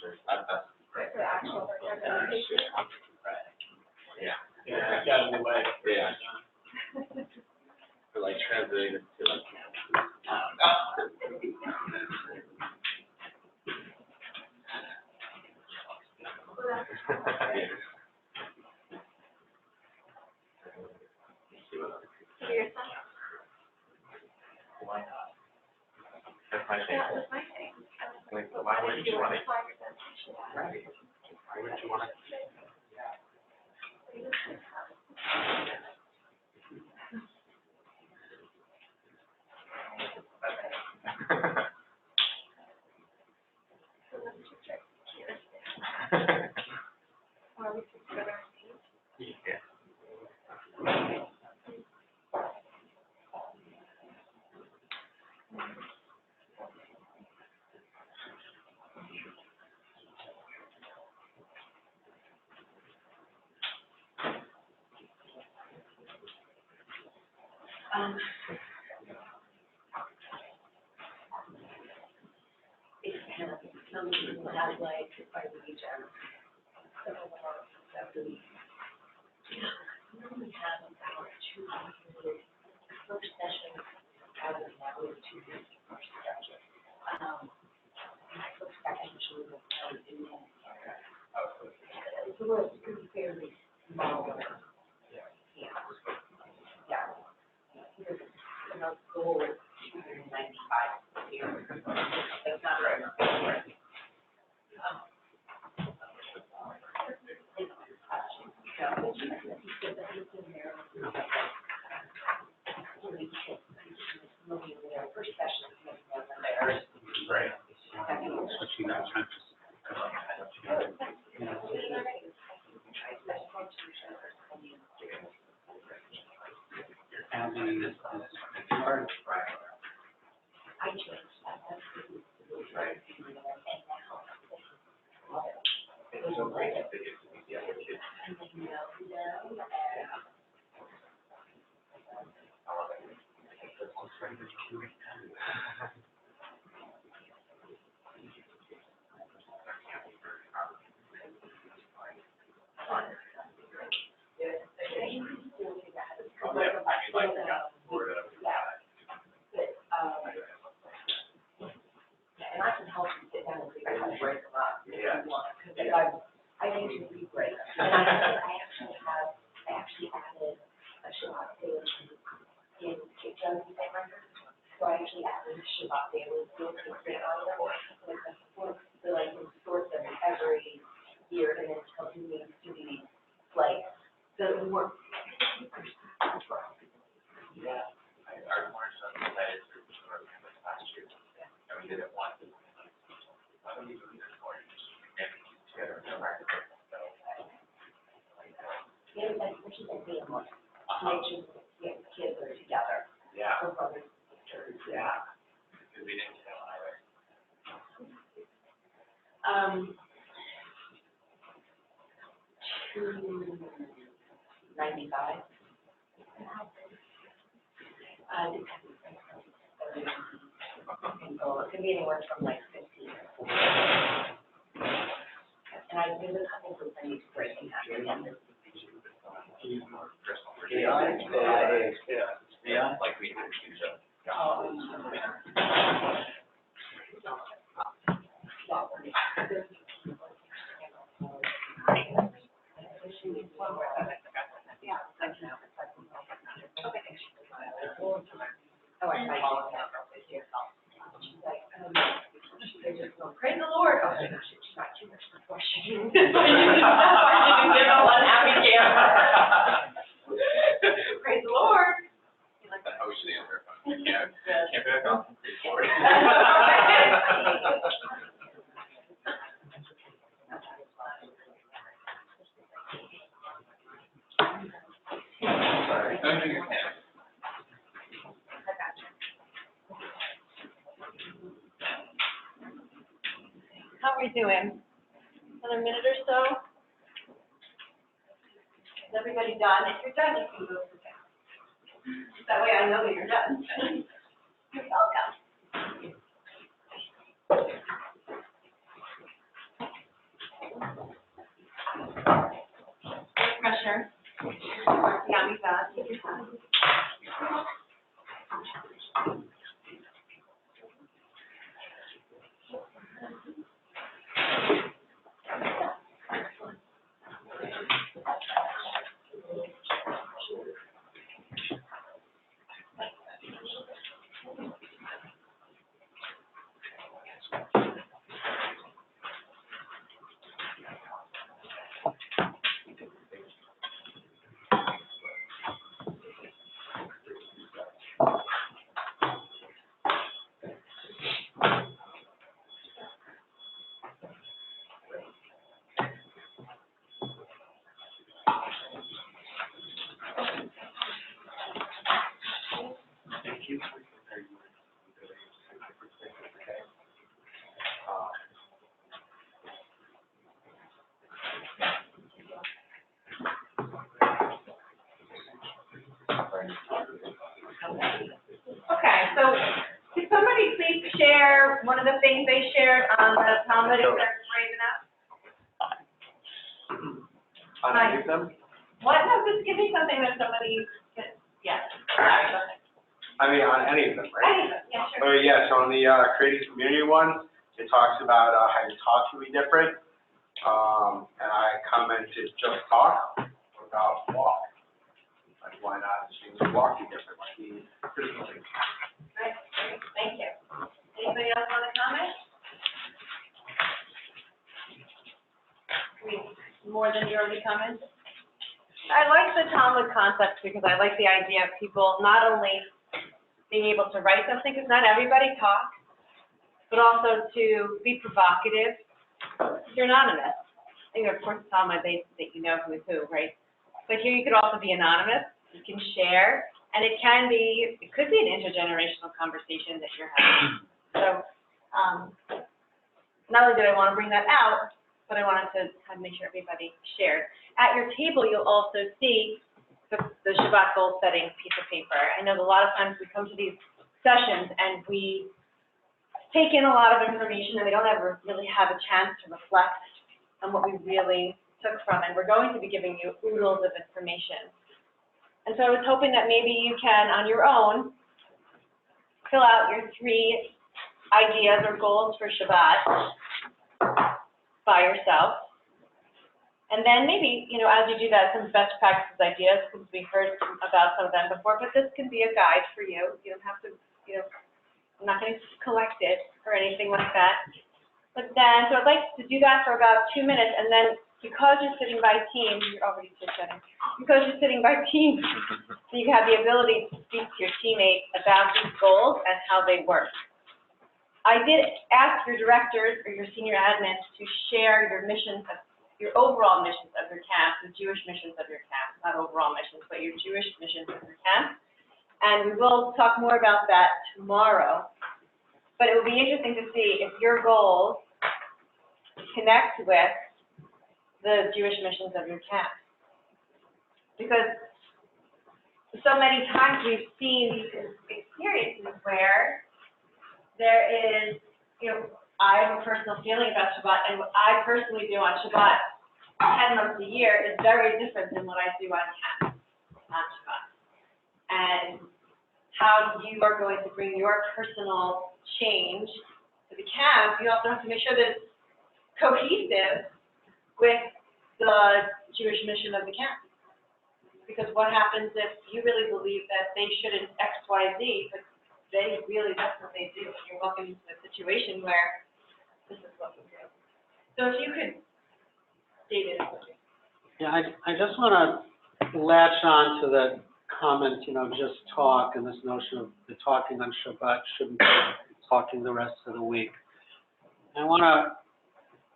The actual organization. yeah. Yeah, got in the way. Yeah. But like translated to like. Why not? That's my thing. That was my thing. Like, why wouldn't you want it? Right. Why wouldn't you want it? Yeah. It's kind of, some people have like by region. Some of them are really, we only have about 200, first session out of now is 2 weeks first session. My first session usually was done in it's a little, it's fairly small. Yeah. Because, the goal is 295 here. It's not very much. First session is there. Right. Switching that time. Family is hard. I changed that. Right. It was a great and I can help you sit down and figure out how to break them up if you want, because I usually do break. And I actually added a Shabbat daily in Chizuk Fellow. So I actually added a Shabbat daily book to print on them, so I can sort them every year and then tell who needs to be like the work. Yeah. Our more son decided to work last year, and we did it once. Yeah, especially at the end, make sure the kids are together. Yeah. Or brothers and sisters. Yeah. Because we didn't tell either. 295. It could be anywhere from like 15 to 40. And there's a couple of I need to break in that. Yeah. Like we did Chizuk. Praise the Lord. Oh, she's got too much before she can get on AVI CHAI. Praise the Lord. I wish the answer. Don't do your camp. How are we doing? Another minute or so? Is everybody done? If you're done, you can move. That way I know that you're done. You're welcome. No pressure. Yeah, we got it. Take your time. Okay, so could somebody please share one of the things they shared on the Talmud, if they're brave enough? On any of them? What, no, just give me something that somebody, yeah, sorry, go ahead. I mean, on any of them, right? Anything, yeah, sure. Yeah, so on the, creating community one, it talks about, how your talk can be different. And I commented just talk without walk. Like, why not just walk be different, like the physical thing. Right, thank you. Anybody else want to comment? More than you already commented? I like the Talmud concept because I like the idea of people not only being able to write something, because not everybody talks, but also to be provocative. You're anonymous. You know, of course, Talmud, that you know who's who, right? But here you could also be anonymous. You can share, and it could be an intergenerational conversation that you're having. So, not only did I want to bring that out, but I wanted to kind of make sure everybody shared. At your table, you'll also see the Shabbat goal setting piece of paper. I know that a lot of times we come to these sessions and we take in a lot of information and we don't ever really have a chance to reflect on what we really took from it. We're going to be giving you oodles of information. And so I was hoping that maybe you can, on your own, fill out your 3 ideas or goals for Shabbat by yourself. And then maybe, as you do that, some best practices ideas, because we heard about some of them before, but this can be a guide for you. You don't have to, I'm not going to collect it or anything like that. But then, so I'd like to do that for about 2 minutes, and then because you're sitting by team, you're already chit-chatting, because you're sitting by team, so you have the ability to speak to your teammates about these goals and how they work. I did ask your directors or your senior admins to share your overall missions of your camp, the Jewish missions of your camp, not overall missions, but your Jewish missions of your camp. And we will talk more about that tomorrow. But it will be interesting to see if your goals connect with the Jewish missions of your camp. Because so many times we've seen these experiences where there is, I have a personal feeling about Shabbat, and what I personally do on Shabbat 10 months a year is very different than what I do on camp on Shabbat. And how you are going to bring your personal change to the camp, you also have to make sure that it's cohesive with the Jewish mission of the camp. Because what happens if you really believe that they shouldn't X, Y, Z, but they really, that's what they do. You're welcome into a situation where this is what we do. So if you could, David. Yeah, I just want to latch on to the comment, just talk, and this notion of the talking on Shabbat shouldn't be talking the rest of the week. I want to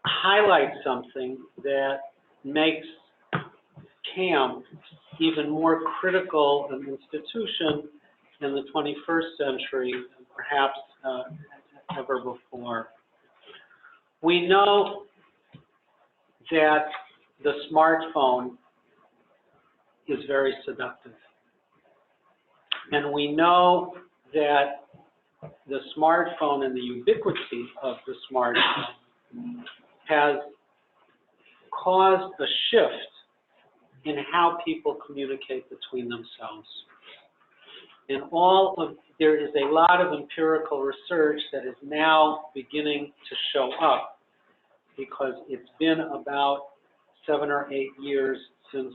highlight something that makes camp even more critical an institution in the 21st century than perhaps ever before. We know that the smartphone is very seductive. And we know that the smartphone and the ubiquity of the smartphone has caused a shift in how people communicate between themselves. And there is a lot of empirical research that is now beginning to show up, because it's been about 7 or 8 years since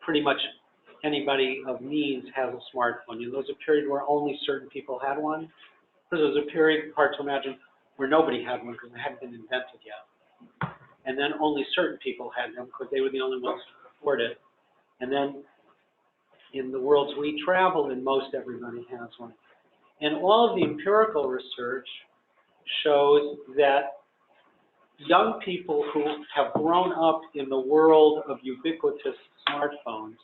pretty much anybody of means has a smartphone. You know, there was a period where only certain people had one. There was a period, hard to imagine, where nobody had one because they hadn't been invented yet. And then only certain people had them because they were the only ones who could afford it. And then in the worlds we travel in, most everybody has one. And all of the empirical research shows that young people who have grown up in the world of ubiquitous smartphones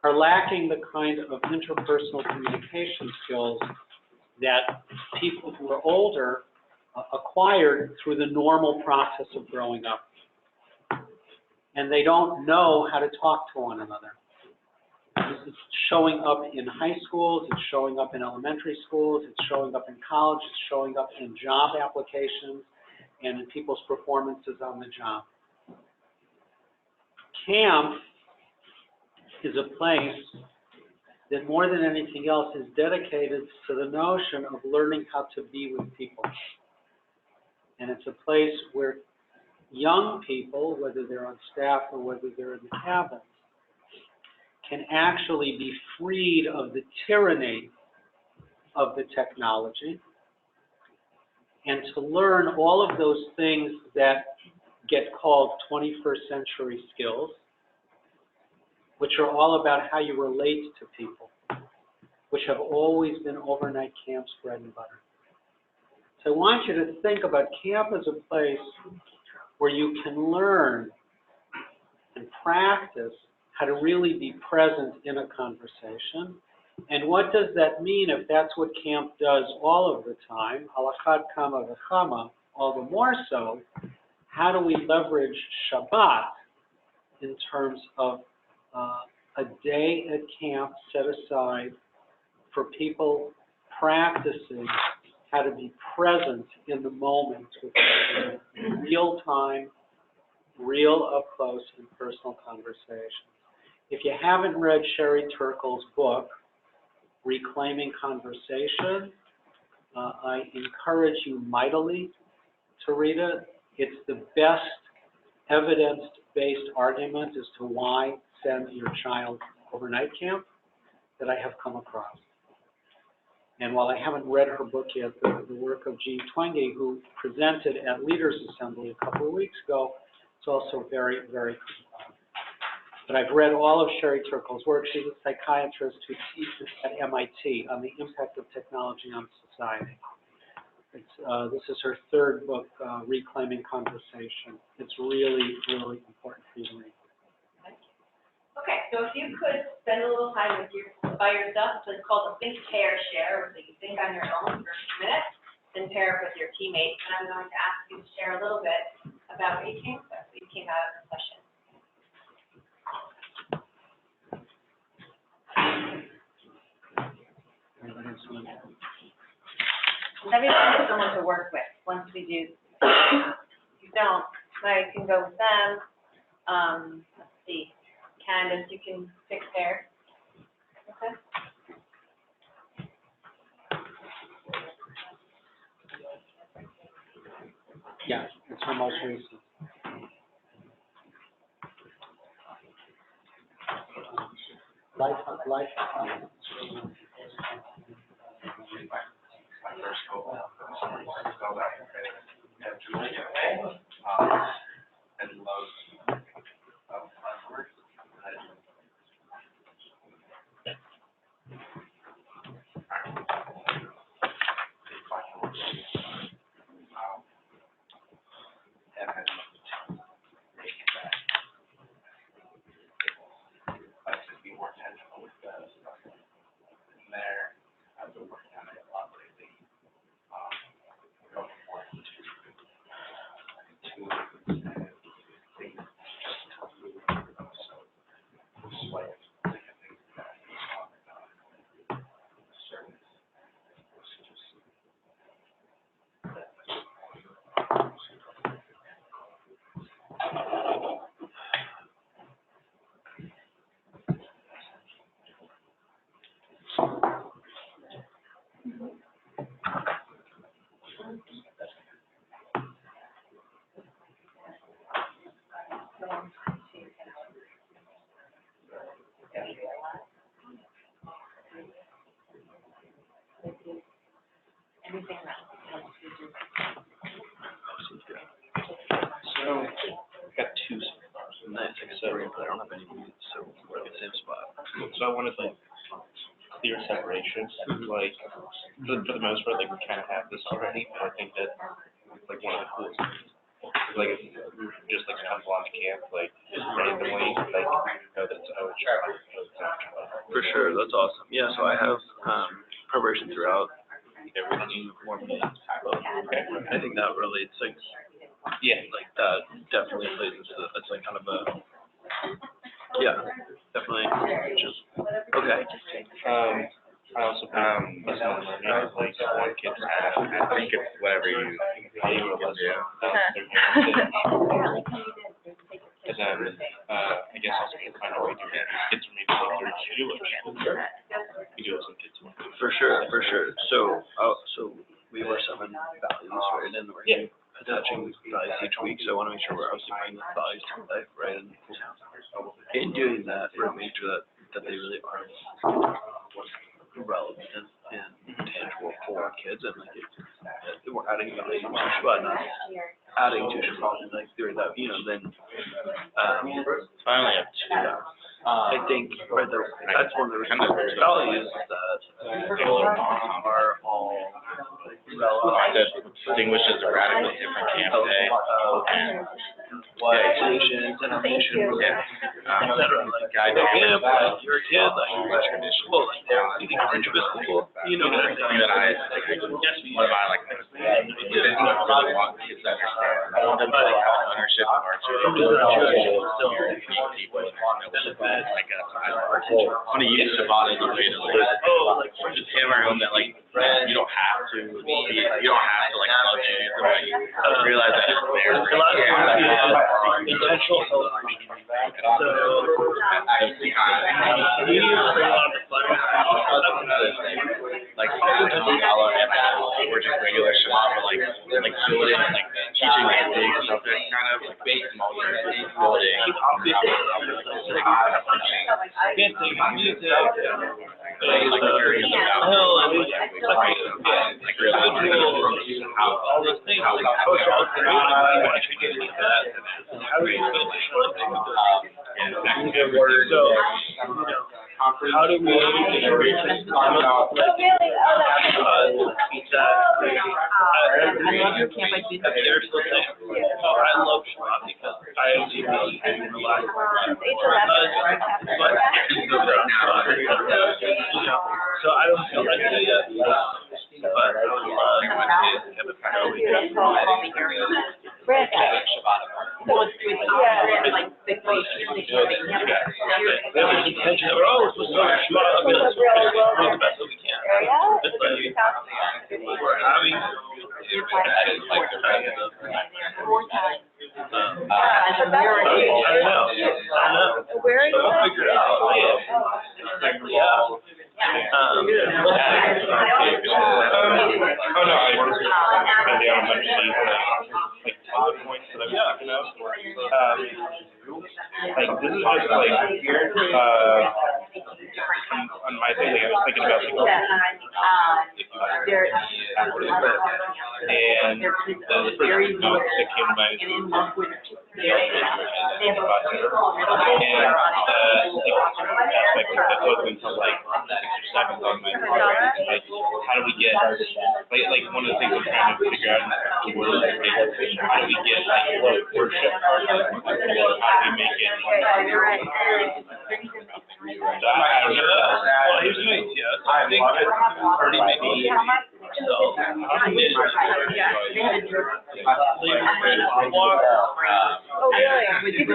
are lacking the kind of interpersonal communication skills that people who are older acquired through the normal process of growing up. And they don't know how to talk to one another. It's showing up in high schools, it's showing up in elementary schools, it's showing up in college, it's showing up in job applications, and in people's performances on the job. Camp is a place that more than anything else is dedicated to the notion of learning how to be with people. And it's a place where young people, whether they're on staff or whether they're in the cabins, can actually be freed of the tyranny of the technology and to learn all of those things that get called 21st century skills, which are all about how you relate to people, which have always been overnight camp's bread and butter. So I want you to think about camp as a place where you can learn and practice how to really be present in a conversation. And what does that mean if that's what camp does all of the time? Halachat kama v'chama, all the more so. How do we leverage Shabbat in terms of a day at camp set aside for people practicing how to be present in the moment with real time, real up close and personal conversation. If you haven't read Sherry Turkle's book, Reclaiming Conversation, I encourage you mightily to read it. It's the best evidence-based argument as to why send your child overnight camp that I have come across. And while I haven't read her book yet, the work of Jean Twenge, who presented at Leaders Assembly a couple of weeks ago, it's also very, very compelling. But I've read all of Sherry Turkle's work. She's a psychiatrist who teaches at MIT on the impact of technology on society. This is her third book, Reclaiming Conversation. It's really, really important for you to read. Okay, so if you could spend a little time by yourself, so it's called a think, pair, share, so you think on your own for a few minutes, then pair up with your teammates. And I'm going to ask you to share a little bit about what you came out of the session. Everyone has someone to work with once we do. If you don't, I can go with them. Let's see. Candace, you can pick pair. Okay. Yeah, it's her most recent. Life. intentional with the stuff in there. I've been working on it a lot lately. Going forward to 2 things. So this way, I think that service was just So, I've got 2 seminars, and that's like I said, I don't have any meetings, so we're in the same spot. So I wanted like clear separation, like, for the most part, like, we kind of have this already, but I think that, like, one of the coolest things, is, like, if we just, like, stumble onto camp, like, randomly, like, know that it's For sure, that's awesome. Yeah, so I have, preparation throughout everything more meetings. I think that relates, like, yeah, like, that definitely plays into the, it's like kind of a, yeah, definitely, just, okay. I also, like, one kid's I think it's whatever you can do. and then, I guess also find a way to get kids from maybe like 32, like, we do have some kids. For sure, for sure. So, so we were 7 values, right, and we're attaching values each week, so I wanna make sure we're obviously bringing the values to life, right, and in doing that, we're making sure that they really are relevant and tangible for kids, and like, we're adding value to Shabbat, not adding to Shabbat, and like, through that, you know, then, I only have 2. I think, right, that's one of the values that are all relevant. That distinguishes a radically different camp day. Vaccinations and our mission, et cetera, like, camp, like, you're a kid, like, you're traditional, like, you think French biscuit cool, you know, That's something that one of my, like, really want kids to understand. I want them to, like, have ownership of our children. People and know what it is. Like, I want to use Shabbat as a way to, like, just hammer home that, like, you don't have to be, you don't have to, like, love Judaism, but you realize that it's there. Intentional celebration. So, like, or just regular Shabbat, but like building, like, teaching like big subject kind of, like, big small groups, building. Like the journey of the mountain, like really how all those things, like how how do we I love Shabbat because I really relax. So I don't feel like it yet, but I would love to have a family. Intention of, oh, it's supposed to be Shabbat, okay, let's do the best that we can. It's like, we're having, I know. Where are you? I'll figure it out. Yeah. Oh, no, I was kind of down on my sheet, like, other points that I was talking about. Like, this is just like, on my thing, like, I was thinking about, like, and the first note that came to mind is, and aspect of the book until like 6 or 7 on my program, like, how do we get, like one of the things I'm trying to figure out in the world is, how do we get, like, worship, how do we make it, I don't know. Well, here's an idea. I think it's already maybe. So, Oh, really? You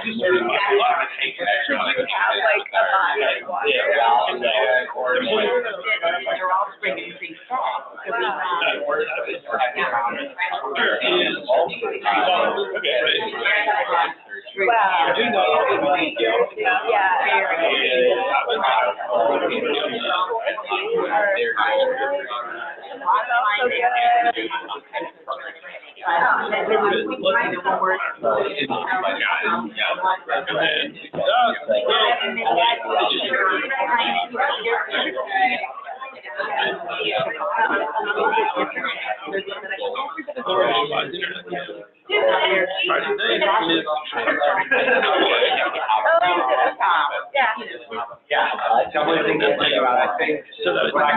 can do it in summer? Should you have like a body of water? They're all springing things off. Wow. Yeah, the only thing to think about, I think, so that it's like,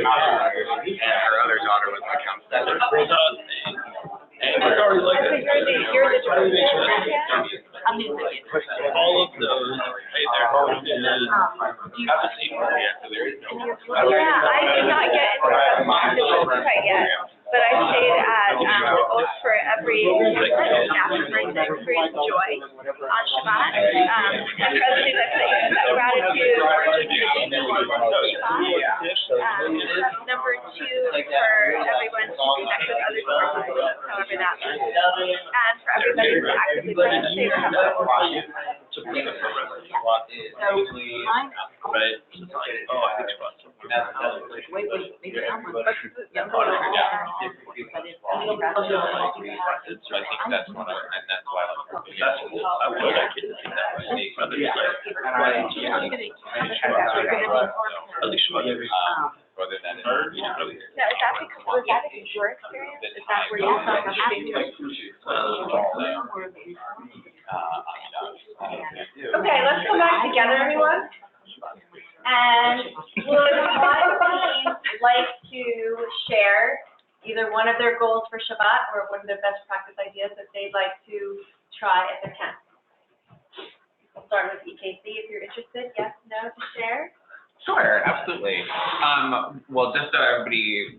Wow. And her other daughter was my counselor. And it's already like that. You're the All of those, right there, have a seat. Yeah, so there is no. Yeah, I did not get into the modules quite yet, but I stayed at Oaks for every staff member that brings joy on Shabbat. And for other things, I put gratitude number 2 for everyone to connect with other people, however that looks. And for everybody to actively participate or have a Right, it's like, oh, I think about something. Maybe someone. So I think that's one of, and that's why I like. I would like it to be that way, rather than at least Rather than. Now, is that because, was that your experience? Is that where you found Okay, let's come back together, everyone. And would one team like to share either one of their goals for Shabbat or one of their best practice ideas that they'd like to try at their camp? We'll start with EKC if you're interested. Yes, no, to share? Sure, absolutely. Well, just so everybody,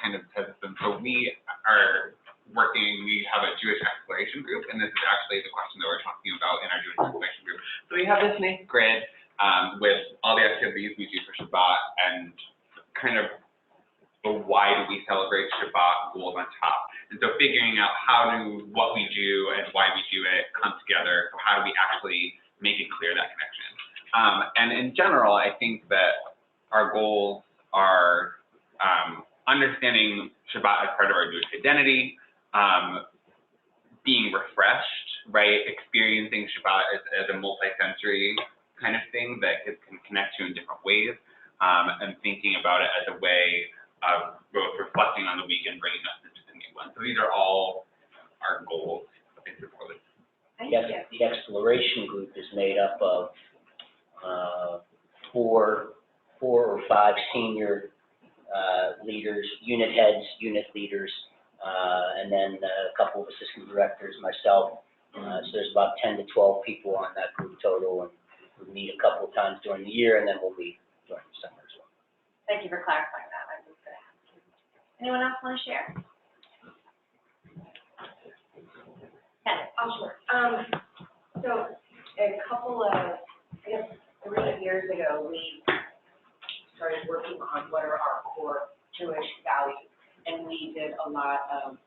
kind of has them, so we are working, we have a Jewish exploration group, and this is actually the question that we're talking about in our Jewish exploration group. So we have this nice grid, with all the activities we do for Shabbat and kind of the why do we celebrate Shabbat goals on top. And so figuring out what we do and why we do it come together. So how do we actually make it clear that connection? And in general, I think that our goals are understanding Shabbat as part of our Jewish identity, being refreshed, right? Experiencing Shabbat as a multi-sensory kind of thing that it can connect to in different ways, and thinking about it as a way of both reflecting on the week and bringing us into the new one. So these are all our goals. The exploration group is made up of 4 or 5 senior leaders, unit heads, unit leaders, and then a couple of assistant directors, myself. So there's about 10 to 12 people on that group total, and we meet a couple of times during the year, and then we'll meet during the summer as well. Thank you for clarifying that. I was going to ask you. Anyone else want to share? Sure. So a couple of, I guess, 3 years ago, we started working on what are our core Jewish values. And we did a lot of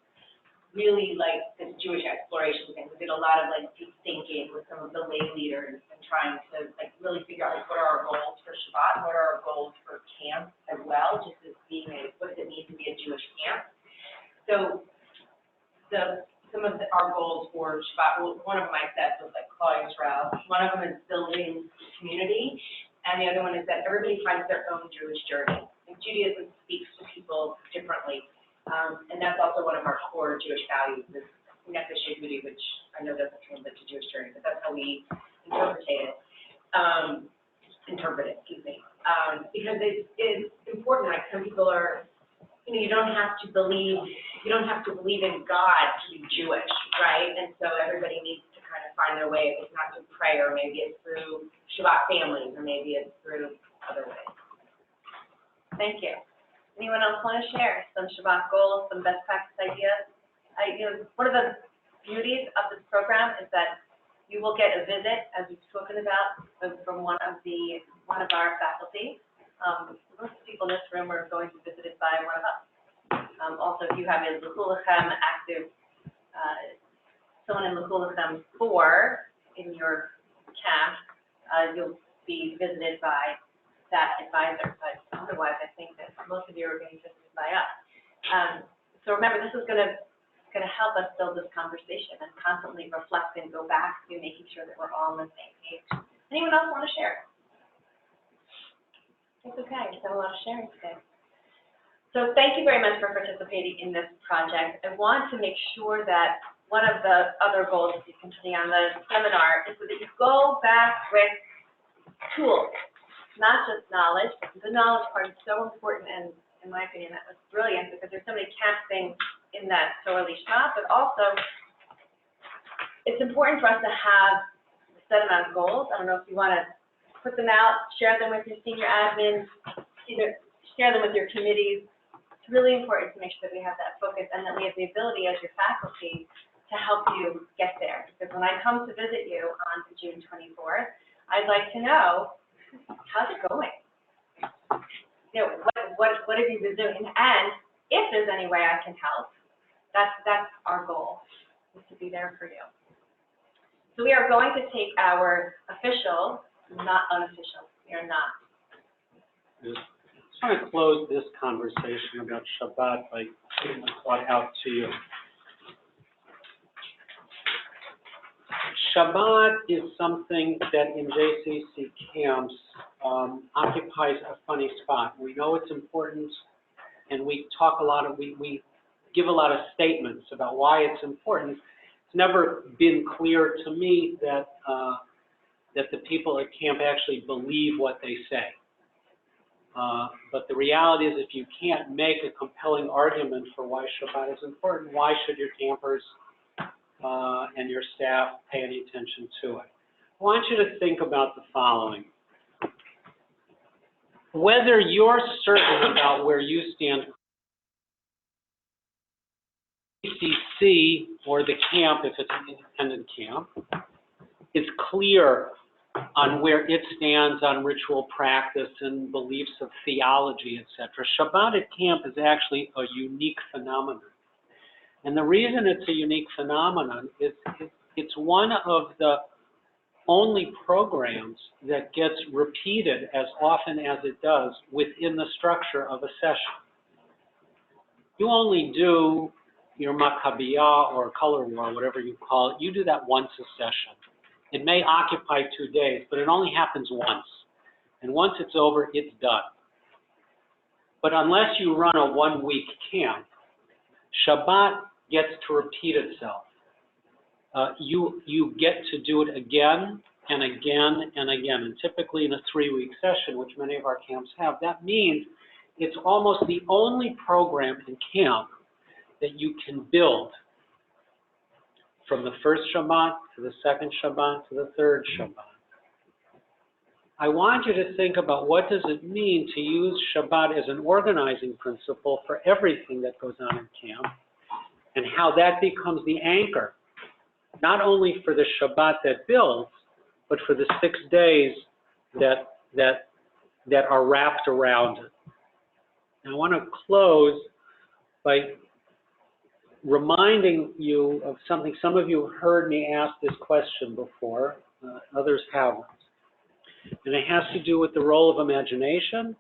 really like this Jewish exploration thing. We did a lot of like deep thinking with some of the lay leaders and trying to like really figure out like what are our goals for Shabbat, what are our goals for camp as well, just as being what does it mean to be a Jewish camp. So some of our goals for Shabbat, well, one of them I said was like Claudia Israel. One of them is building community, and the other one is that everybody finds their own Jewish journey. And Judaism speaks to people differently, and that's also one of our core Jewish values is Nefesh Yehudi, which I know doesn't translate to Jewish journey, but that's how we interpret it. Because it's important, like some people are, you don't have to believe in God to be Jewish, right? And so everybody needs to kind of find their way. If it's not through prayer, maybe it's through Shabbat families, or maybe it's through other ways. Thank you. Anyone else want to share some Shabbat goals, some best practice ideas? One of the beauties of this program is that you will get a visit, as we've spoken about, from one of our faculty. Most people in this room are going to be visited by one of us. Also, if you have a L'Chulechem active, someone in L'Chulechem 4 in your camp, you'll be visited by that advisor. But otherwise, I think that most of you are being visited by us. So remember, this is going to help us build this conversation and constantly reflect and go back to making sure that we're all on the same page. Anyone else want to share? It's okay, we've done a lot of sharing today. So thank you very much for participating in this project. I want to make sure that one of the other goals that you continue on the seminar is that you go back with tools, not just knowledge. The knowledge part is so important, and in my opinion, that was brilliant because there's so many camp things in that Torah Lishma, but also it's important for us to have a set amount of goals. I don't know if you want to put them out, share them with your senior admins, either share them with your committees. It's really important to make sure that we have that focus and that we have the ability as your faculty to help you get there. Because when I come to visit you on June 24th, I'd like to know, how's it going? What have you been doing? And if there's any way I can help, that's our goal, is to be there for you. So we are going to take our official, not unofficial, we are not. I just want to close this conversation about Shabbat by putting a thought out to you. Shabbat is something that in JCC camps occupies a funny spot. We know it's important, and we talk a lot of, we give a lot of statements about why it's important. It's never been clear to me that that the people at camp actually believe what they say. But the reality is, if you can't make a compelling argument for why Shabbat is important, why should your campers and your staff pay any attention to it? I want you to think about the following. Whether you're certain about where you stand, CCC or the camp, if it's an independent camp, is clear on where it stands on ritual practice and beliefs of theology, etc. Shabbat at camp is actually a unique phenomenon. And the reason it's a unique phenomenon is it's one of the only programs that gets repeated as often as it does within the structure of a session. You only do your Maccabiyah or color war, whatever you call it, you do that once a session. It may occupy 2 days, but it only happens once. And once it's over, it's done. But unless you run a 1-week camp, Shabbat gets to repeat itself. You get to do it again and again and again. And typically in a 3-week session, which many of our camps have, that means it's almost the only program in camp that you can build from the first Shabbat to the second Shabbat to the third Shabbat. I want you to think about what does it mean to use Shabbat as an organizing principle for everything that goes on in camp, and how that becomes the anchor, not only for the Shabbat that builds, but for the 6 days that are wrapped around it. And I want to close by reminding you of something. Some of you have heard me ask this question before, others haven't. And it has to do with the role of imagination,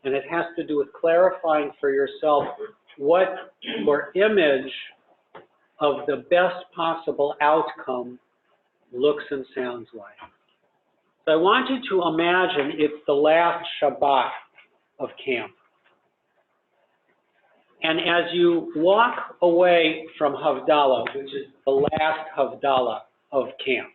and it has to do with clarifying for yourself what your image of the best possible outcome looks and sounds like. So I want you to imagine it's the last Shabbat of camp. And as you walk away from Havdalah, which is the last Havdalah of camp,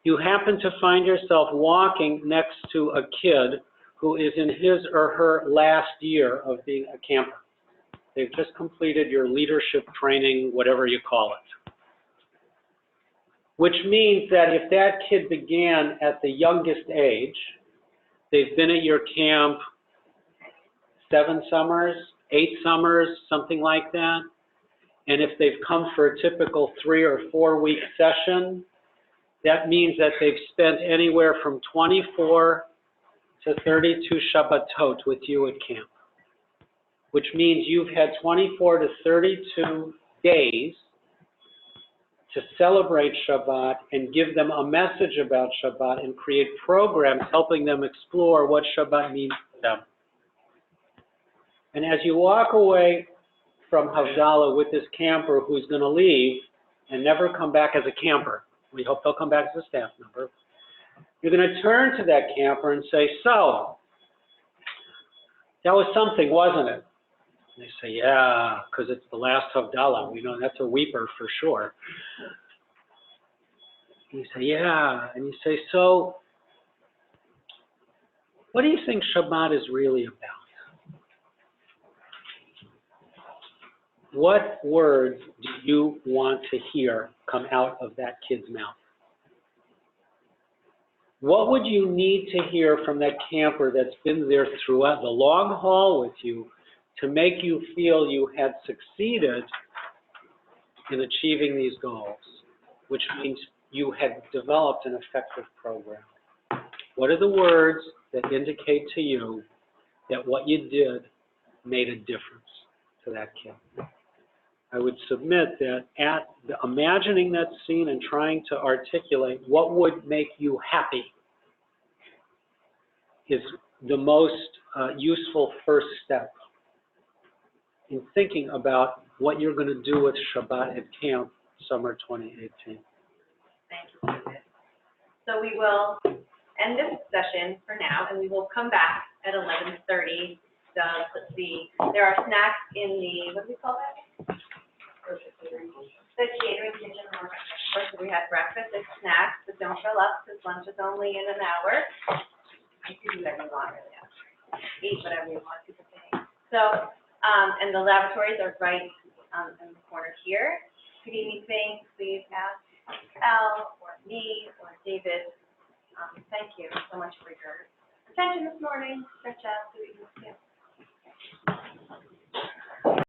you happen to find yourself walking next to a kid who is in his or her last year of being a camper. They've just completed your leadership training, whatever you call it. Which means that if that kid began at the youngest age, they've been at your camp 7 summers, 8 summers, something like that. And if they've come for a typical 3 or 4 week session, that means that they've spent anywhere from 24 to 32 Shabbatot with you at camp, which means you've had 24 to 32 days to celebrate Shabbat and give them a message about Shabbat and create programs helping them explore what Shabbat means to them. And as you walk away from Havdalah with this camper who's going to leave and never come back as a camper, we hope they'll come back as a staff member, you're going to turn to that camper and say, so, that was something, wasn't it? And they say, yeah, because it's the last Havdalah. We know that's a weeper for sure. And you say, yeah. And you say, so, what do you think Shabbat is really about? What words do you want to hear come out of that kid's mouth? What would you need to hear from that camper that's been there throughout the long haul with you to make you feel you had succeeded in achieving these goals, which means you had developed an effective program? What are the words that indicate to you that what you did made a difference to that kid? I would submit that imagining that scene and trying to articulate what would make you happy is the most useful first step in thinking about what you're going to do with Shabbat at camp summer 2018. Thank you, David. So we will end this session for now, and we will come back at 11:30. Let's see, there are snacks in the, what do we call that? The catering kitchen. First, we had breakfast and snacks, but don't fill up because lunch is only in an hour. You can do whatever you want, really. Eat whatever you want, people say. So, and the lavatories are right in the corner here. If you need anything, please ask Al or me or David. Thank you so much for your attention this morning. Stretch out so you can